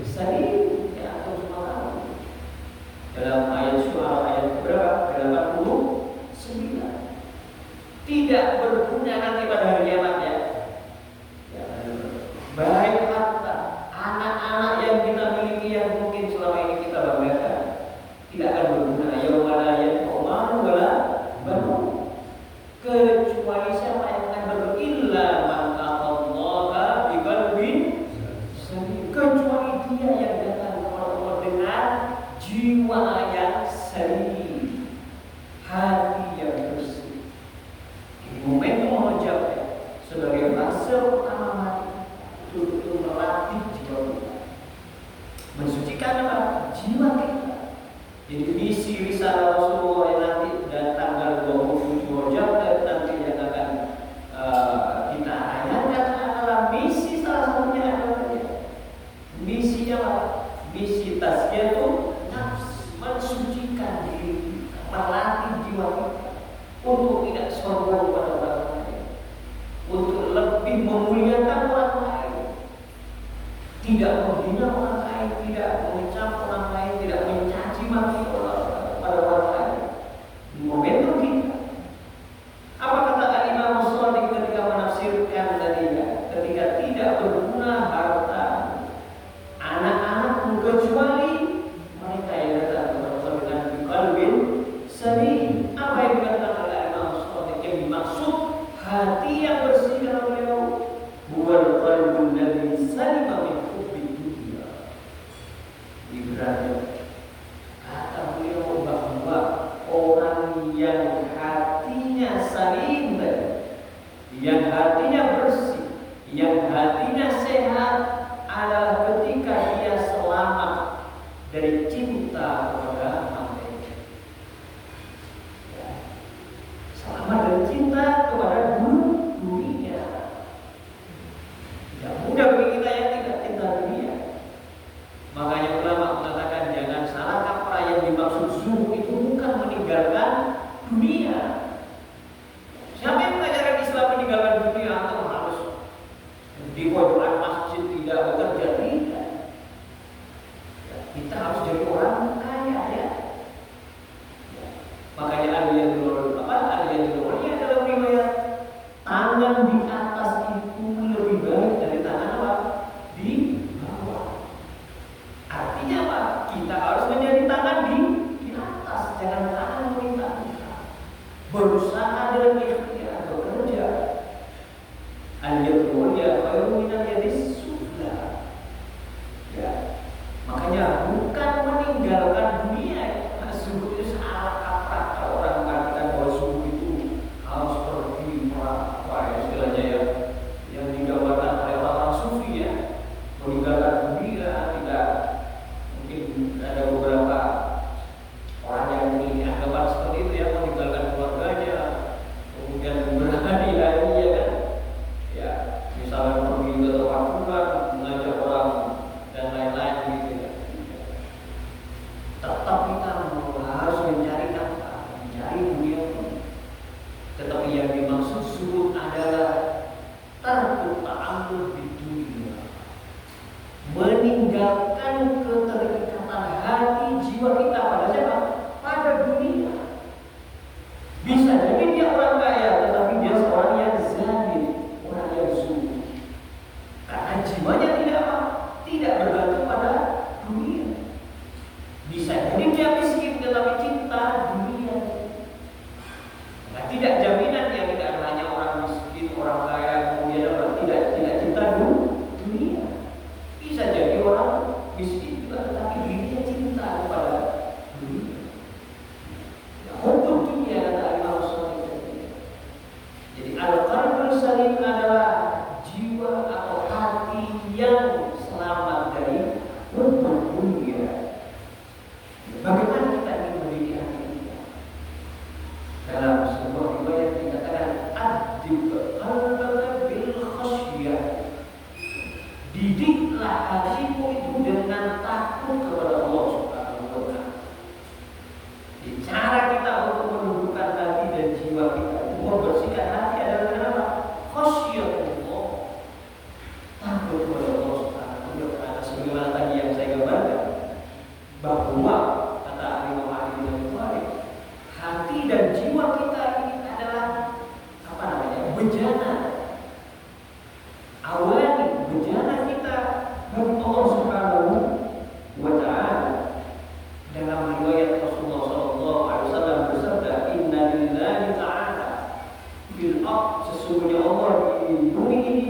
salim. Ya, atau semua dalam ayat Syu'ara ayat berapa? 89. Tidak berguna nanti pada hari kiamat ya. Baik harta, anak-anak yang kita miliki yang mungkin selama ini kita banggakan, tidak akan berguna. Yauma la yanfa'u malun wa la banun, kecuali siapa yang akan berguna? Illa man atallaha bi qalbin salim, kecuali dia yang datang kepada Allah dengan jiwa yang salim, hati yang bersih. Momentum mengucap ya, sebagai fase utama mati untuk melatih jiwa kita, mensucikan apa? Jiwa kita. Jadi misi risalah Rasulullah yang nanti dan tanggal 27 Rajab nanti yang akan kita ayatkan adalah misi salah satunya adalah misi apa? Misi tazkiyatun nafs, mensucikan diri, melatih jiwa kita untuk tidak sombong pada orang lain, untuk lebih memuliakan orang lain, tidak menghina orang lain, tidak mengecap orang lain, tidak mencaci maki pada orang lain. Momentum kita. Apa kata Imam Shadiq ketika menafsirkan tadinya, ketika tidak berguna harta anak-anak kecuali mereka yang datang kepada dengan qalbin salim. Apa yang dikatakan oleh Imam Shadiq yang dimaksud hati yang bersih dalam beliau bukan qalbun ladzi salima min hubbi dunya. Ibrahim kata beliau dari cinta kepada materi. Ya. Selamat dari cinta kepada dunia. Tidak mudah bagi kita yang tidak cinta dunia. Makanya ulama mengatakan jangan salah kaprah, yang dimaksud zuhud itu bukan meninggalkan dunia. Siapa yang mengajarkan Islam meninggalkan dunia atau harus di pojokan masjid tidak bekerja? Tidak. Kita harus jadi orang kaya ya. Makanya ada yang dalam riwayat tangan di atas itu lebih baik dari tangan apa? Di bawah. Artinya apa? Kita harus menjadi tangan di atas, jangan tangan meminta. Berusaha dengan ikhtiar, bekerja. Al-yadul ya khairu minal yadis sufla. Ya. Makanya bukan meninggalkan dunia. Zuhud itu salah kaprah. Kalau orang mengatakan bahwa zuhud itu harus pergi istilahnya ya, yang digambarkan oleh orang sufi ya, meninggalkan dunia. Tidak, mungkin ada beberapa orang yang memiliki anggapan seperti itu ya, meninggalkan keluarganya, kemudian berani lagi ya kan, ya misalnya pergi ke tempat bukan, mengajak orang dan lain-lain gitu ya. Tetap kita harus mencari apa? Mencari dunia. Tetapi yang dimaksud zuhud adalah tarku ta'alluq di dunia, meninggalkan keterikatan hati jiwa kita pada siapa? Pada dunia. Bisa jadi dia orang kaya, tetapi dia seorang yang zahid, orang yang zuhud. Karena jiwanya tidak bergantung pada dunia. Bisa jadi dia miskin tetapi cinta dunia. Nah, tidak jaminan yang tidak hanya orang miskin, orang kaya kemudian tidak cinta dunia. Bisa jadi orang miskin juga tetapi dirinya cinta kepada dunia. Hukum dunia kata Imam Syafi'i. Jadi al-qalbul salim adalah jiwa atau hati yang selamat dari hukum dunia. Bagaimana kita ingin mendidik hati kita? Dalam sebuah riwayat dikatakan adib qalbaka bil khasyah. Didiklah hatimu itu dengan takut kepada Allah Subhanahu wa taala. Cara kita untuk menundukkan hati dan jiwa kita, membersihkan hati adalah dengan apa? Khasyatullah. Takut kepada Allah Subhanahu wa taala. Sebagaimana tadi yang saya gambarkan, bahwa kata Imam Ali bin Abi Thalib, hati dan jiwa kita ini adalah bejana. Awalnya bejana kita bagi Allah Subhanahu wa taala. Dalam riwayat Rasulullah sallallahu alaihi wasallam bersabda, "Inna lillahi ta'ala bil ard", sesungguhnya Allah di bumi ini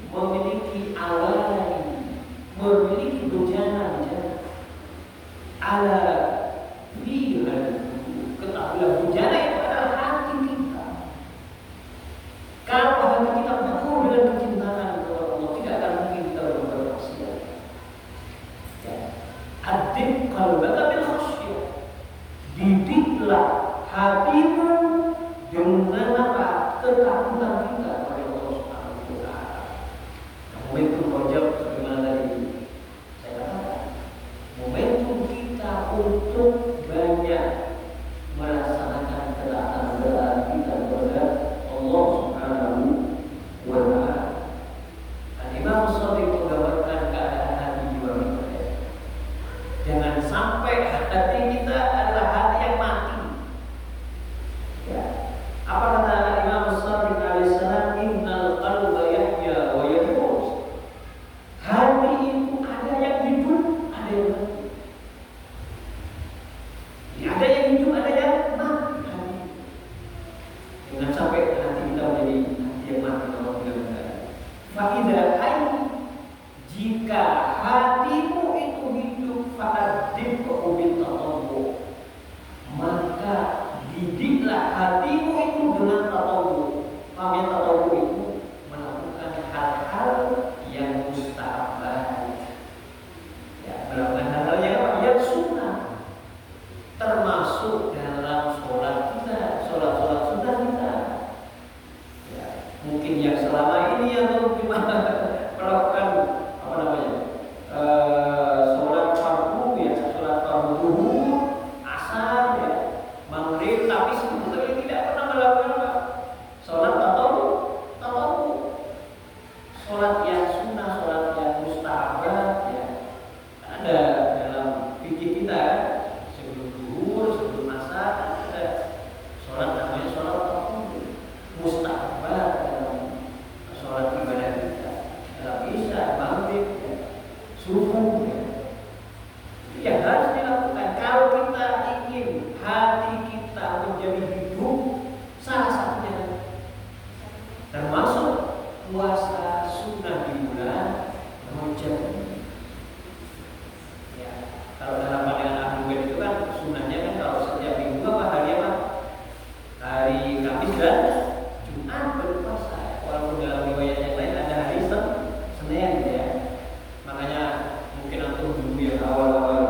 memiliki awalnya, memiliki bejana-bejana. Ala fi'lan, ketahuilah bejana itu adalah hati kita. Kalau hati kita penuh dengan kecintaan kepada Allah, tidak akan mungkin kita berbuat maksiat. Ya. Adib qalbaka bil khasyah. Didiklah hatimu dengan apa? Ketakutan kita kepada Allah Subhanahu wa taala. Momentum rojab sebagaimana tadi saya katakan, momentum kita untuk banyak melaksanakan ketaatan kita kepada Allah Subhanahu wa taala. Imam Shadiq menggambarkan keadaan hati jiwa kita. Jangan sampai hati kita adalah hati yang mati. Ya. Apa kata Imam Shadiq alaihissalam? Innal qalba yahya wa yamut. Hati itu ada yang hidup, ada yang mati. Ada yang hidup, ada yang mati. Jangan sampai hati kita menjadi hati yang mati. Fakidah hai, jika hatimu itu hidup, fa'adib kehubin tatawu, maka didiklah hatimu itu dengan tatawu. Paham tatawu itu melakukan hal-hal yang mustahab, ya, melakukan hal-hal yang sunnah. subuh ya. Ya harus dilakukan. Kalau kita ingin hati kita menjadi hidup, salah satunya termasuk puasa sunnah di bulan Rajab. Ya, kalau dalam pandangan ahli bait itu kan sunnahnya kan kalau setiap minggu apa hari apa? Hari Kamis dan Jumat berpuasa. Walaupun dalam riwayat yang lain ada hari Senin ya. Makanya mungkin antum dulu yang awal-awal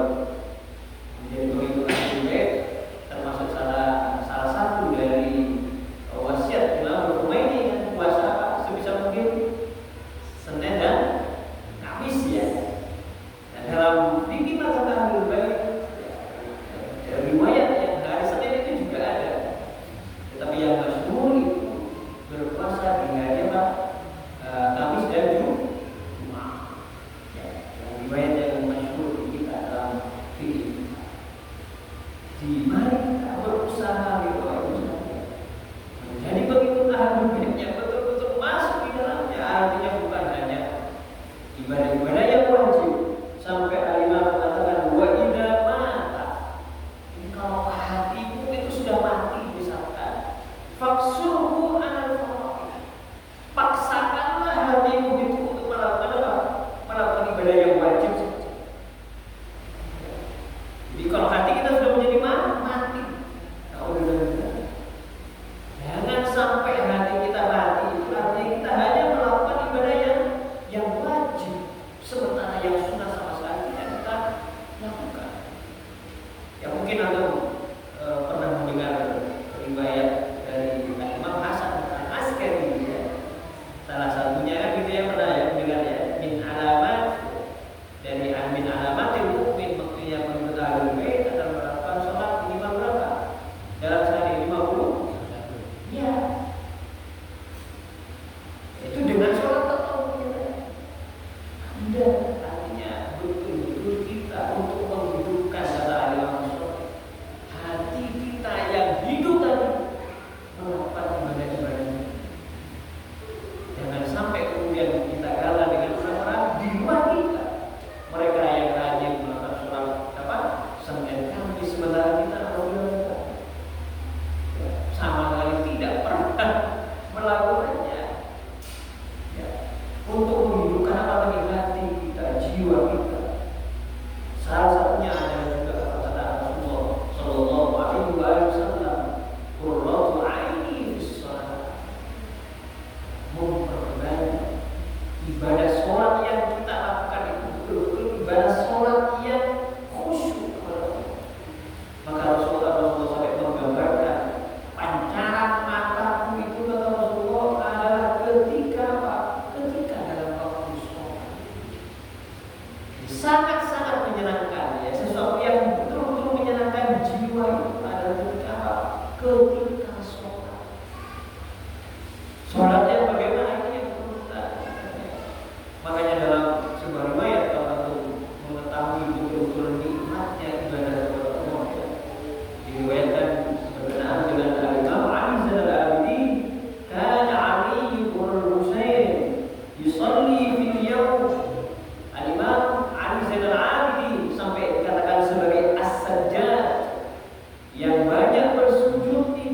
menjadi pengikut ahli bait termasuk salah satu dari wasiat Imam Khomeini kan puasa apa sebisa mungkin Senin dan Kamis ya. Dan dalam fikih mazhab Ahlul Bait ya, riwayat yang hari Senin itu juga ada. Tetapi yang masyhur itu berpuasa di hari apa? Kamis dan Jumat. Ya, yang riwayat yang masyhur di kita dalam fikih. Di mari kita berusaha gitu. Jadi begitu Ahlul Bait yang betul-betul masuk di dalamnya, artinya bukan hanya ibadah-ibadah yang wajib. Sampai Al-Imam mengatakan wa idza mata. Ini kalau hatimu itu sudah mati misalkan, faksurhu anal fardhi. Paksakanlah hatimu itu untuk melakukan apa? Melakukan ibadah yang wajib saja. Jadi kalau hati kita sudah menjadi mati, jangan sampai hati kita mati. Artinya kita hanya melakukan ibadah yang wajib, sementara yang sunnah sama sekali tidak kita lakukan. Ya mungkin Anda pernah mendengar riwayat dari Imam Hasan Al-Askari ya. Salah satunya kan gitu ya, pernah ya mendengar ya, min alamat dari min alamatil mukmin, maksudnya pengikut Ahlul Bait akan melakukan sholat minimal berapa? Dalam sehari 50. Ya. Itu dengan sholat tatawuf kita. Anda artinya betul-betul kita untuk menghidupkan kata Al-Imam Syafi'i. Hati kita yang hidup tadi melakukan ibadah-ibadah. Jangan sampai kemudian kita kalah dengan orang-orang di luar kita. Mereka yang rajin melakukan sholat apa? Senin Kamis, sementara kita alhamdulillah sama sekali tidak pernah melakukannya. Ya. Untuk menghidupkan apa lagi hati kita, jiwa kita. Salah satunya adalah juga kata Rasulullah Sallallahu Alaihi Wasallam, "Qurratu aini fis shalah." Memperbanyak ibadah sholat yang kita lakukan itu betul-betul ibadah sholat yang khusyuk kepada Allah. Maka Rasulullah SAW menggambarkan pancaran mataku itu kata Rasulullah adalah ketika apa? Ketika dalam waktu sholat. Sangat-sangat menyenangkan ya, sesuatu yang betul-betul menyenangkan jiwa itu adalah ketika apa? Ketika sholat. Sholatnya bagaimana ini yang perlu kita lakukan. Makanya dalam sebuah riwayat kalau mengetahui betul-betul nikmatnya ibadah kepada Allah ya, diriwayatkan berkenaan dengan Al-Imam Ali Zainal Abidin, kana Ali bin Husain yusalli fil yawm. Al-Imam Ali Zainal Abidin sampai dikatakan sebagai as-sajjad yang banyak bersujud di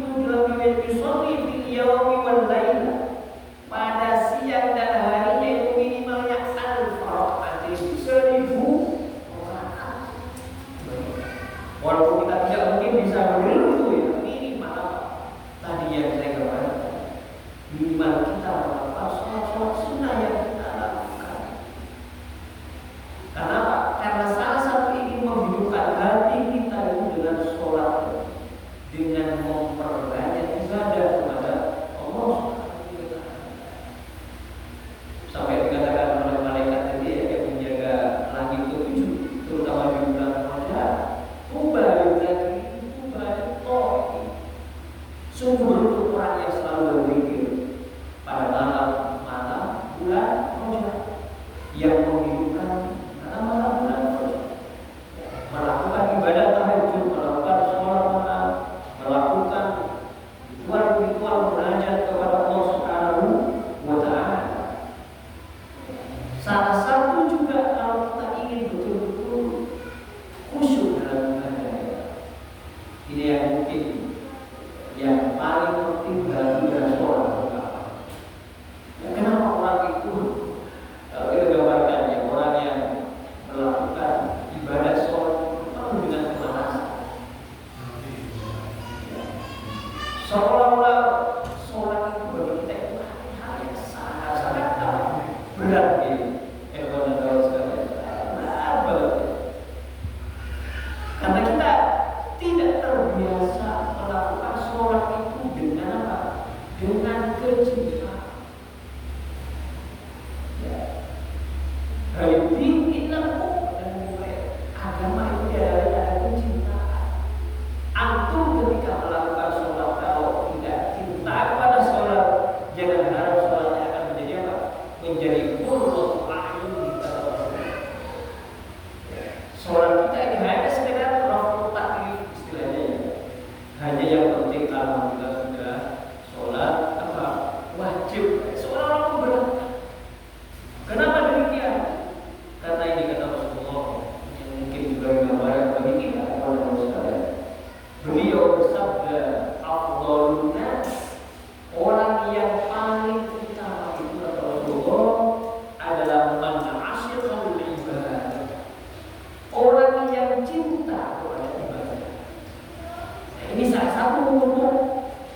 satu untuk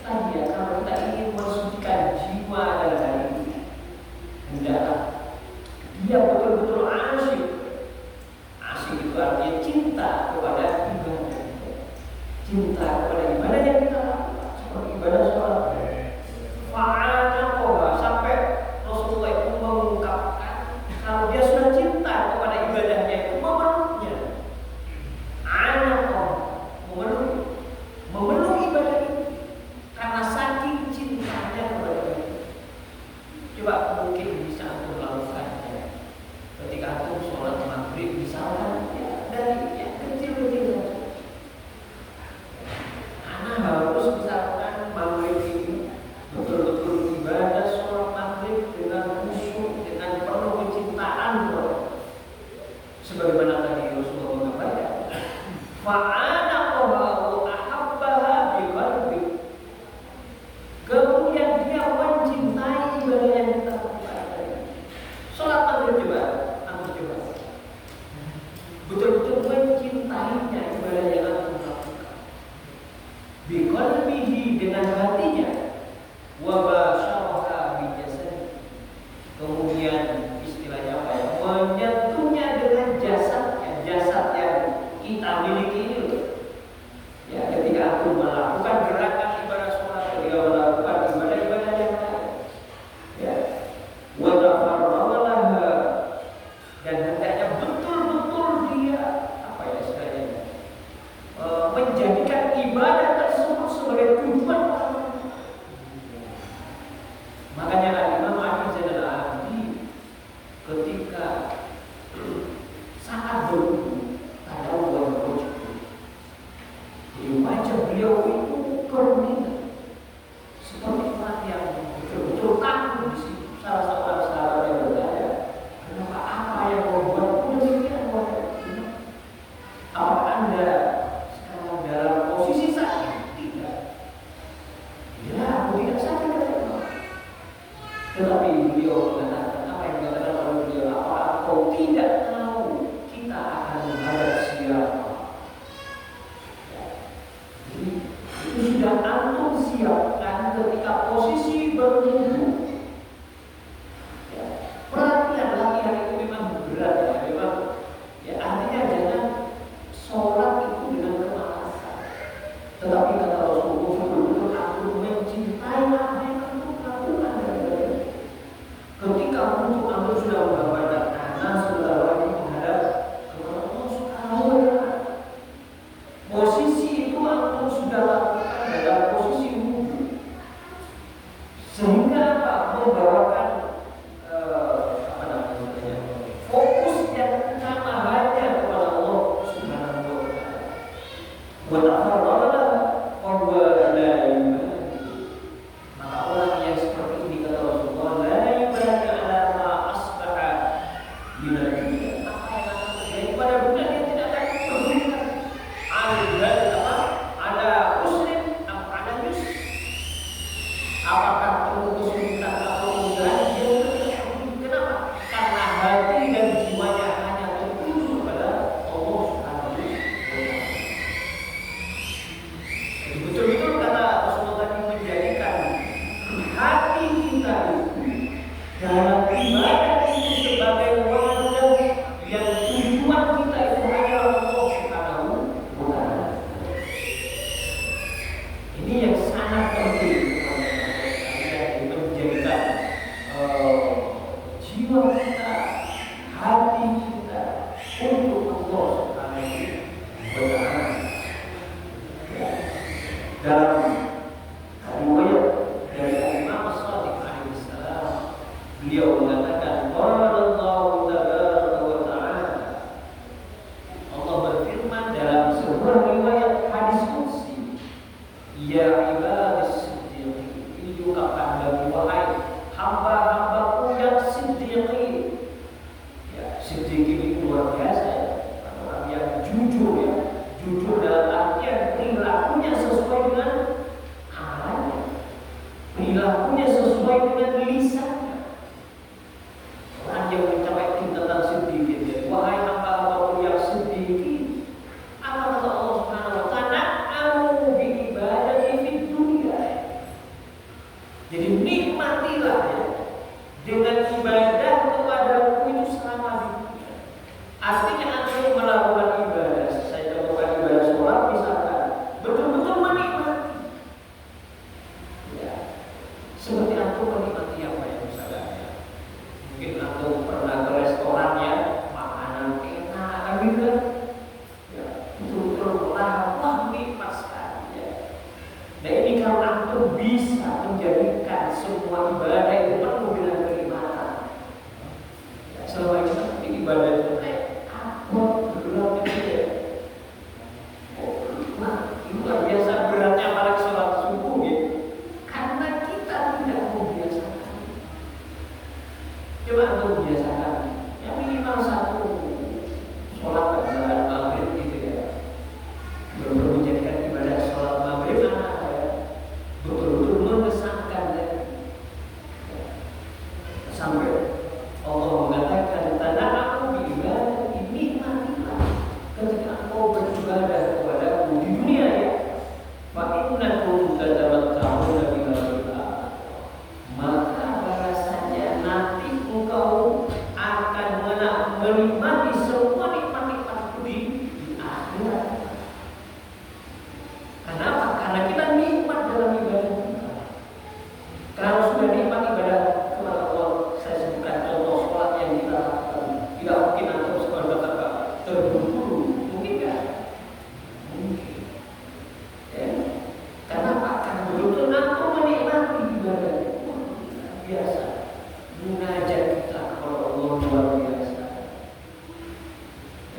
tadi ya, kalau kita ingin mensucikan jiwa dalam hari ini, hendaklah dia betul-betul asyik. Asyik itu artinya cinta kepada ibadah, cinta kepada ibadah yang kita lakukan, seperti ibadah sholat. Fa'ana koha, sampai Rasulullah itu mengungkapkan kalau dia sudah cinta kepada ibadahnya itu memeluknya. Anak memeluk ibadah itu karena saking cintanya kepada itu. Coba mungkin bisa untuk melakukannya ketika antum sholat maghrib misalkan ya, dari yang kecil-kecil saja. Anak harus misalkan maghrib ini betul-betul ibadah sholat maghrib dengan khusyuk, dengan penuh kecintaan kepada, sebagaimana tadi Rasulullah mengatakan, fa'ana qabahu ahabbaha biqalbi. Kemudian dia mencintai ibadah yang kita lakukan. Sholat maghrib coba, betul-betul mencintainya ibadah yang kita lakukan. Biqalbihi, dengan hatinya. Wa basyaraha bi jasadi. Kemudian istilahnya apa ya? Menyentuhnya dengan jasadnya, jasad yang kita miliki ini loh. Ya, ketika aku melakukan gerakan ibadah sholat, ketika melakukan ibadah-ibadah yang lain, ya, wa tafarragha, dan hendaknya betul-betul dia apa ya istilahnya, menjadikan ibadah tersebut sebagai tujuan. Makanya Imam Ali Zainal Abidin ketika saat berwudu tadawwur wajhu, di wajah beliau itu berminat seperti orang yang betul-betul takut di situ. Salah seorang sahabat yang bertanya, kenapa, apa yang membuat demikian wajah ini? Apa Anda sekarang dalam posisi sakit? Tidak. Ya, aku tidak sakit. Tetapi beliau mengatakan, apa yang dikatakan oleh beliau, apa kau tidak tahu kita akan menghadap siapa? Jadi itu sudah antum siapkan ketika posisi berwudu. Ya, perhatian latihan itu memang berat ya, memang ya artinya jangan sholat itu dengan kemalasan. Tetapi kata Rasulullah, betul-betul antum mencintai apa yang antum lakukan. Ketika untuk antum sudah menghadap kanan, sudah lagi menghadap kepada Allah Subhanahu wa Ta'ala. Posisi itu antum sudah lakukan dalam posisi wudu, sehingga apa? Membawakan apa namanya, fokus yang utama hanya kepada Allah Subhanahu wa Ta'ala. Wa tafarragha wa huwa la yubali. Maka orang yang seperti ini kata Rasulullah, la yubali ala ma asbaha min al-dunya. Apa yang akan terjadi pada dunia, dia tidak akan peduli. Ada muslim atau ada yusr, apakah itu kesulitan atau kemudahan, dia tidak peduli. Kenapa? Karena hati dan jiwanya hanya tertuju kepada Allah Subhanahu wa Ta'ala.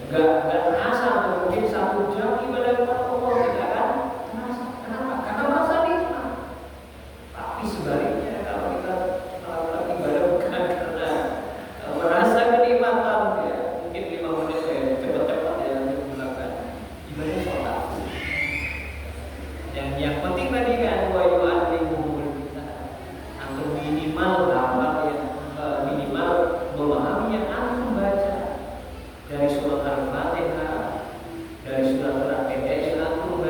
nggak terasa, atau mungkin 1 jam ibadah kepada Allah tidak akan terasa. Kenapa? Karena merasa nikmat. Tapi sebaliknya kalau kita melakukan ibadah bukan karena merasa kenikmatan, ya mungkin 5 menit cepat-cepat ya melakukan ibadah sholat. Yang penting tadi kan wajibkan kita atau minimal dapat ya minimal memahami yang antum baca dari surat Al-Fatihah, dari surat pendek yang antum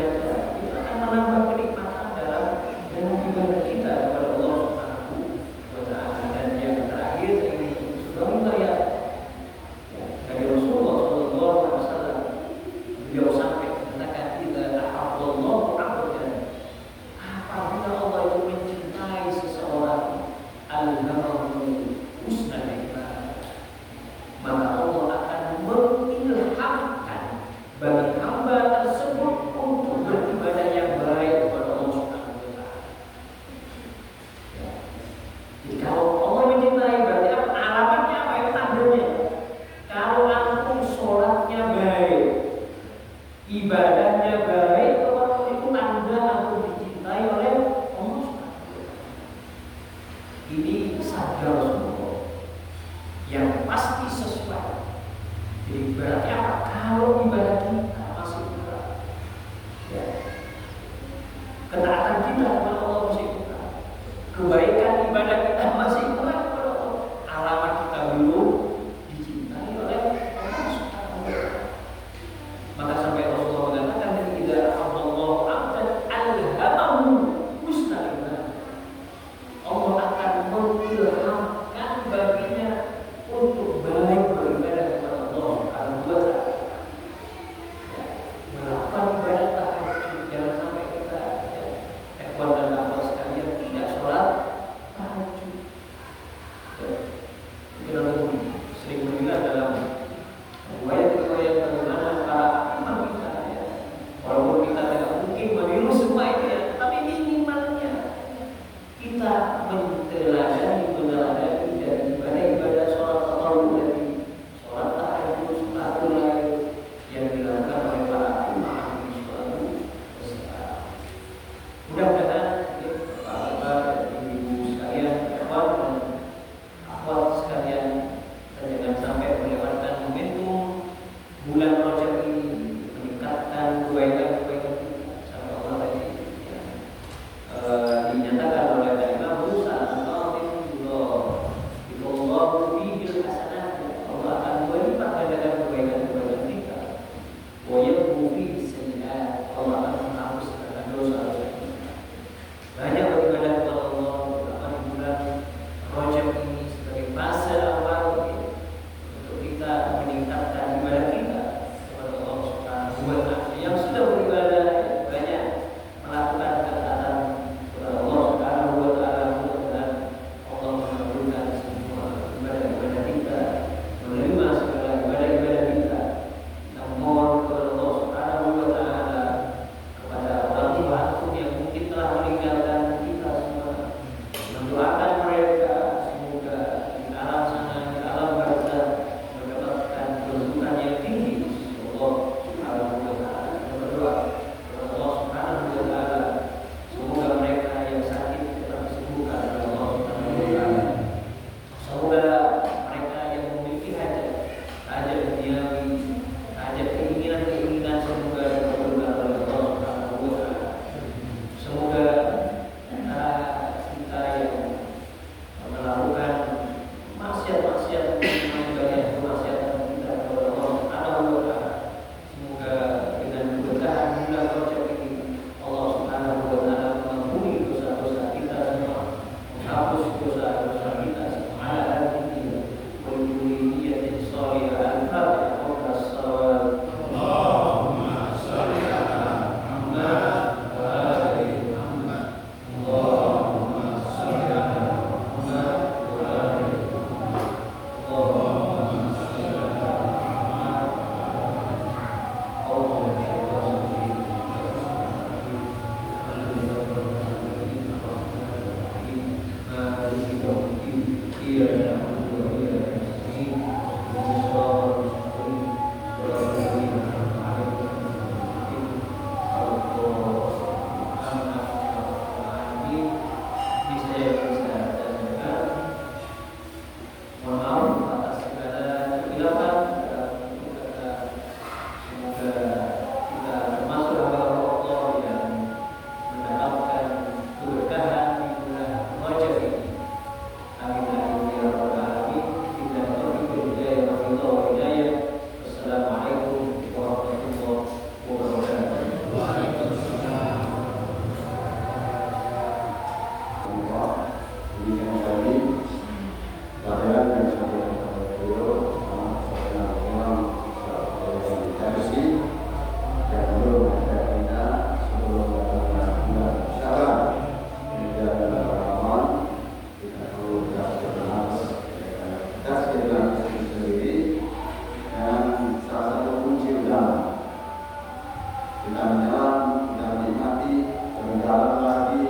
kita menyelam, kita menikmati, berjalan lagi,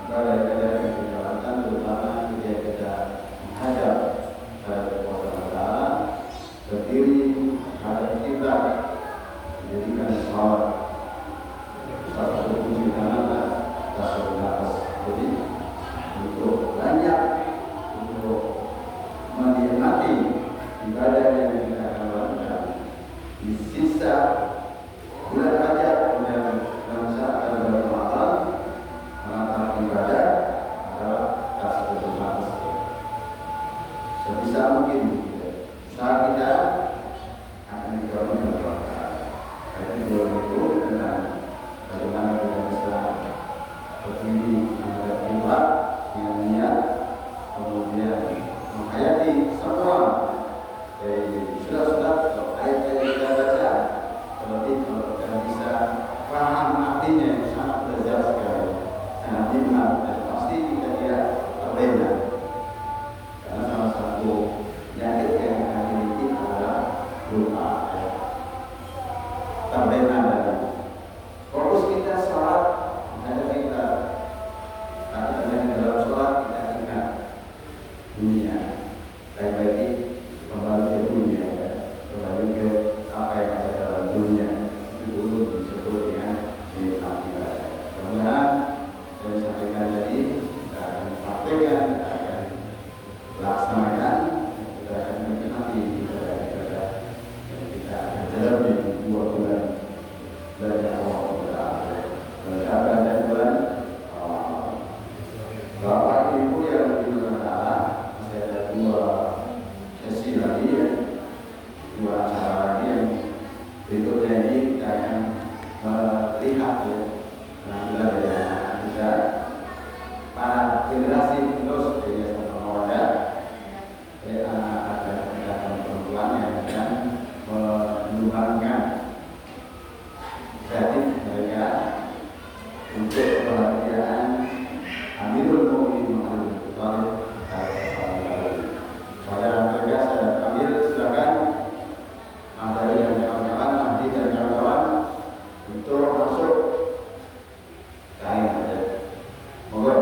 ibadah-ibadah yang kita jalankan, terutama ketika kita menghadap kepada Allah, berdiri menghadap kiblat, menjadikan sholat satu kunci utama satu nafas. Jadi untuk banyak untuk menikmati ibadah yang kita akan lakukan di sisa bulan Rajab dan saat bulan Ramadan, melakukan ibadah adalah satu nafas. Sebisa mungkin usaha kita akan dikawal berkah. Jadi bulan itu dengan bagaimana kita bisa berdiri menghadap kiblat dengan niat, kemudian menghayati semua dari sudah ayat-ayat yang kita baca. Seperti kalau kita bisa paham artinya, sangat belajar sekali, sangat nikmat, dan pasti kita tidak terlena. Karena salah satu penyakit yang kita miliki adalah lupa, terlena dari fokus kita sholat menghadap kita. Kadang-kadang dalam sholat kita ingat dunia, baik-baik kembali ke dunia, kembali ke apa yang ada dalam dunia. Itu dulu disebut dengan nikmat ibadah. Kemudian saya sampaikan tadi, kita akan praktekkan, kita akan laksanakan, kita akan menikmati ibadah-ibadah yang kita akan jalani 2 bulan belajar Allah Taala. Bersabar dan bulan Bapak Ibu yang dimuliakan, masih ada 2 sesi lagi, 2 acara lagi yang berikutnya ini kita akan melihat penampilan dari anak kita, para generasi penerus dari Yayasan Muhammadiyah, dari anak-anak dan perempuan yang akan menyumbangkan kreatif mereka untuk kebahagiaan Amirul Mukminin Muhammad Thalib. Pada mereka saya ambil, silakan Ahli dan kawan-kawan, Ahli dan kawan-kawan untuk masuk kain saja. Monggo.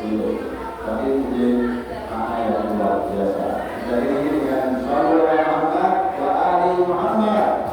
dulu. Tapi ini mana yang luar biasa. Dari ini dengan Sallallahu Muhammad wa Ali Muhammad.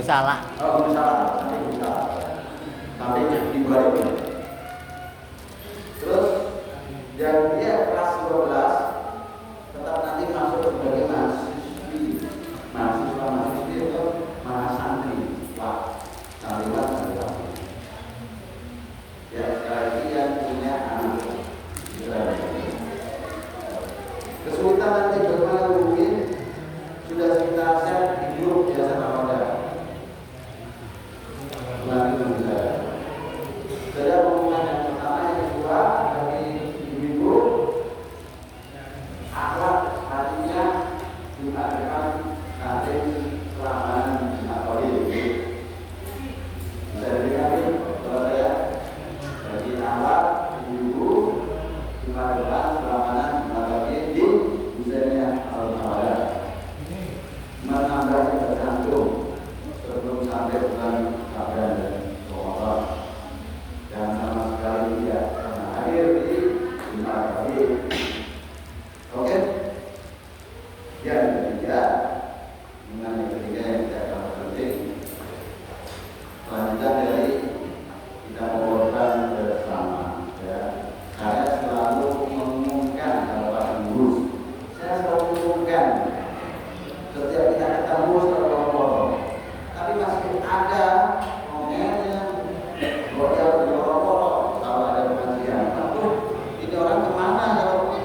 salah. Oh, belum salah, sampai di 2000. Terus yang dia kelas 12 tetap nanti masuk sebagai mahasiswa itu mahasantri, santriwan. Ya, sekali yang punya anak. Kesulitan nanti bagaimana mungkin sudah kita share di grup biasa awalnya. Saya pengumuman yang pertama, yang kedua dari ibu, akhlak hatinya juga akan saling selamanan atau ini. Bisa dikatakan kalau saya dari akhlak ibu juga adalah selamanan atau ini misalnya al-Fatihah menambah tergantung sebelum sampai bulan Ramadan dan Ramadan. Dan sama sekali tidak pernah hadir di Jumat pagi. Oke? Yang ketiga, mengenai ketiga yang tidak kalah penting, selanjutnya dari kita mengorban bersama. Ya, saya selalu mengumumkan kalau Pak Guru, saya selalu mengumumkan setiap kita ketemu sekelompok, tapi masih ada momen yang goyang berorok kalau ada pengajian. Lalu ini orang kemana kalau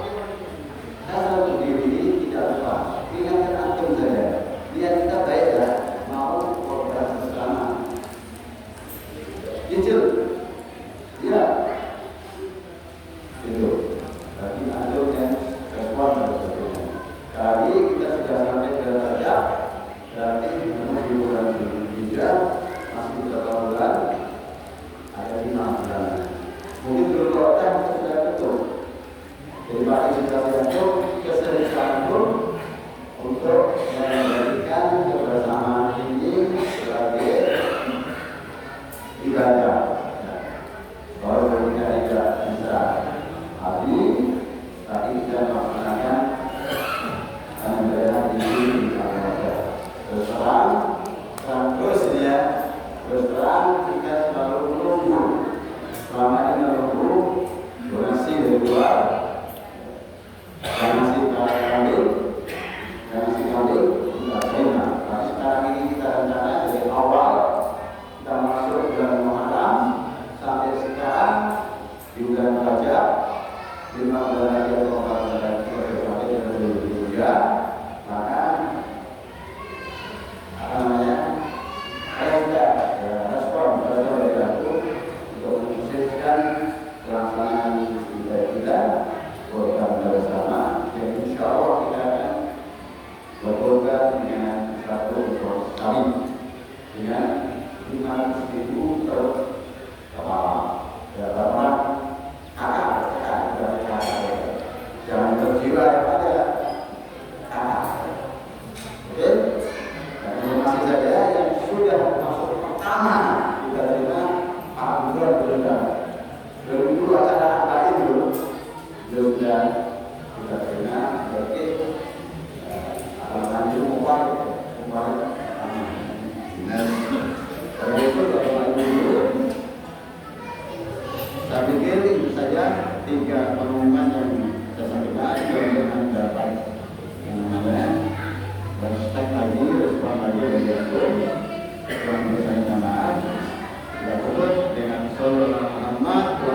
saya selalu berdiri tidak lupa ingatkan antum saja, lihat kita baik ya, mau korban bersama kecil ya itu bagi antum yang respon dan sebagainya. Kali kita sudah sampai ke Rajab, berarti menuju bulan Hijrah masih beberapa bulan, ada 5 bulan. Mungkin dulu kota kita sudah betul. Jadi Pak sudah betul keseriusan pun untuk menjadikan kebersamaan ini sebagai ibadah. Kalau kita tidak bisa habis, tapi kita melaksanakan ibadah ini terus terang kita selalu menunggu. Selama ini menunggu donasi dari luar, donasi kambing tidak terima. Tapi sekarang ini kita rencana dari awal kita masuk bulan Muharram sampai sekarang di bulan Rajab 5 bulan lagi atau 4 bulan lagi sampai bulan maka apa namanya ada respon dari aku untuk mensukseskan pelaksanaan ibadah kita program bersama. Dan insya Allah kita akan berprogram dengan satu kali dengan 500.000 per kepala. Ya, karena kakak jangan terjiwa pada kakak. Oke? Dan informasi saja yang sudah masuk pertama kita terima Pak Gubernur berundang. Dulu acara apa itu sudah kita terima. Berarti lanjut upah. Dan kalau itu saya pikir itu saja 3 pengumuman yang saya sampaikan yang dapat yang namanya respect lagi, respon lagi dari aku yang bersama jamaah tidak cukup dengan Sallallahu Muhammad wa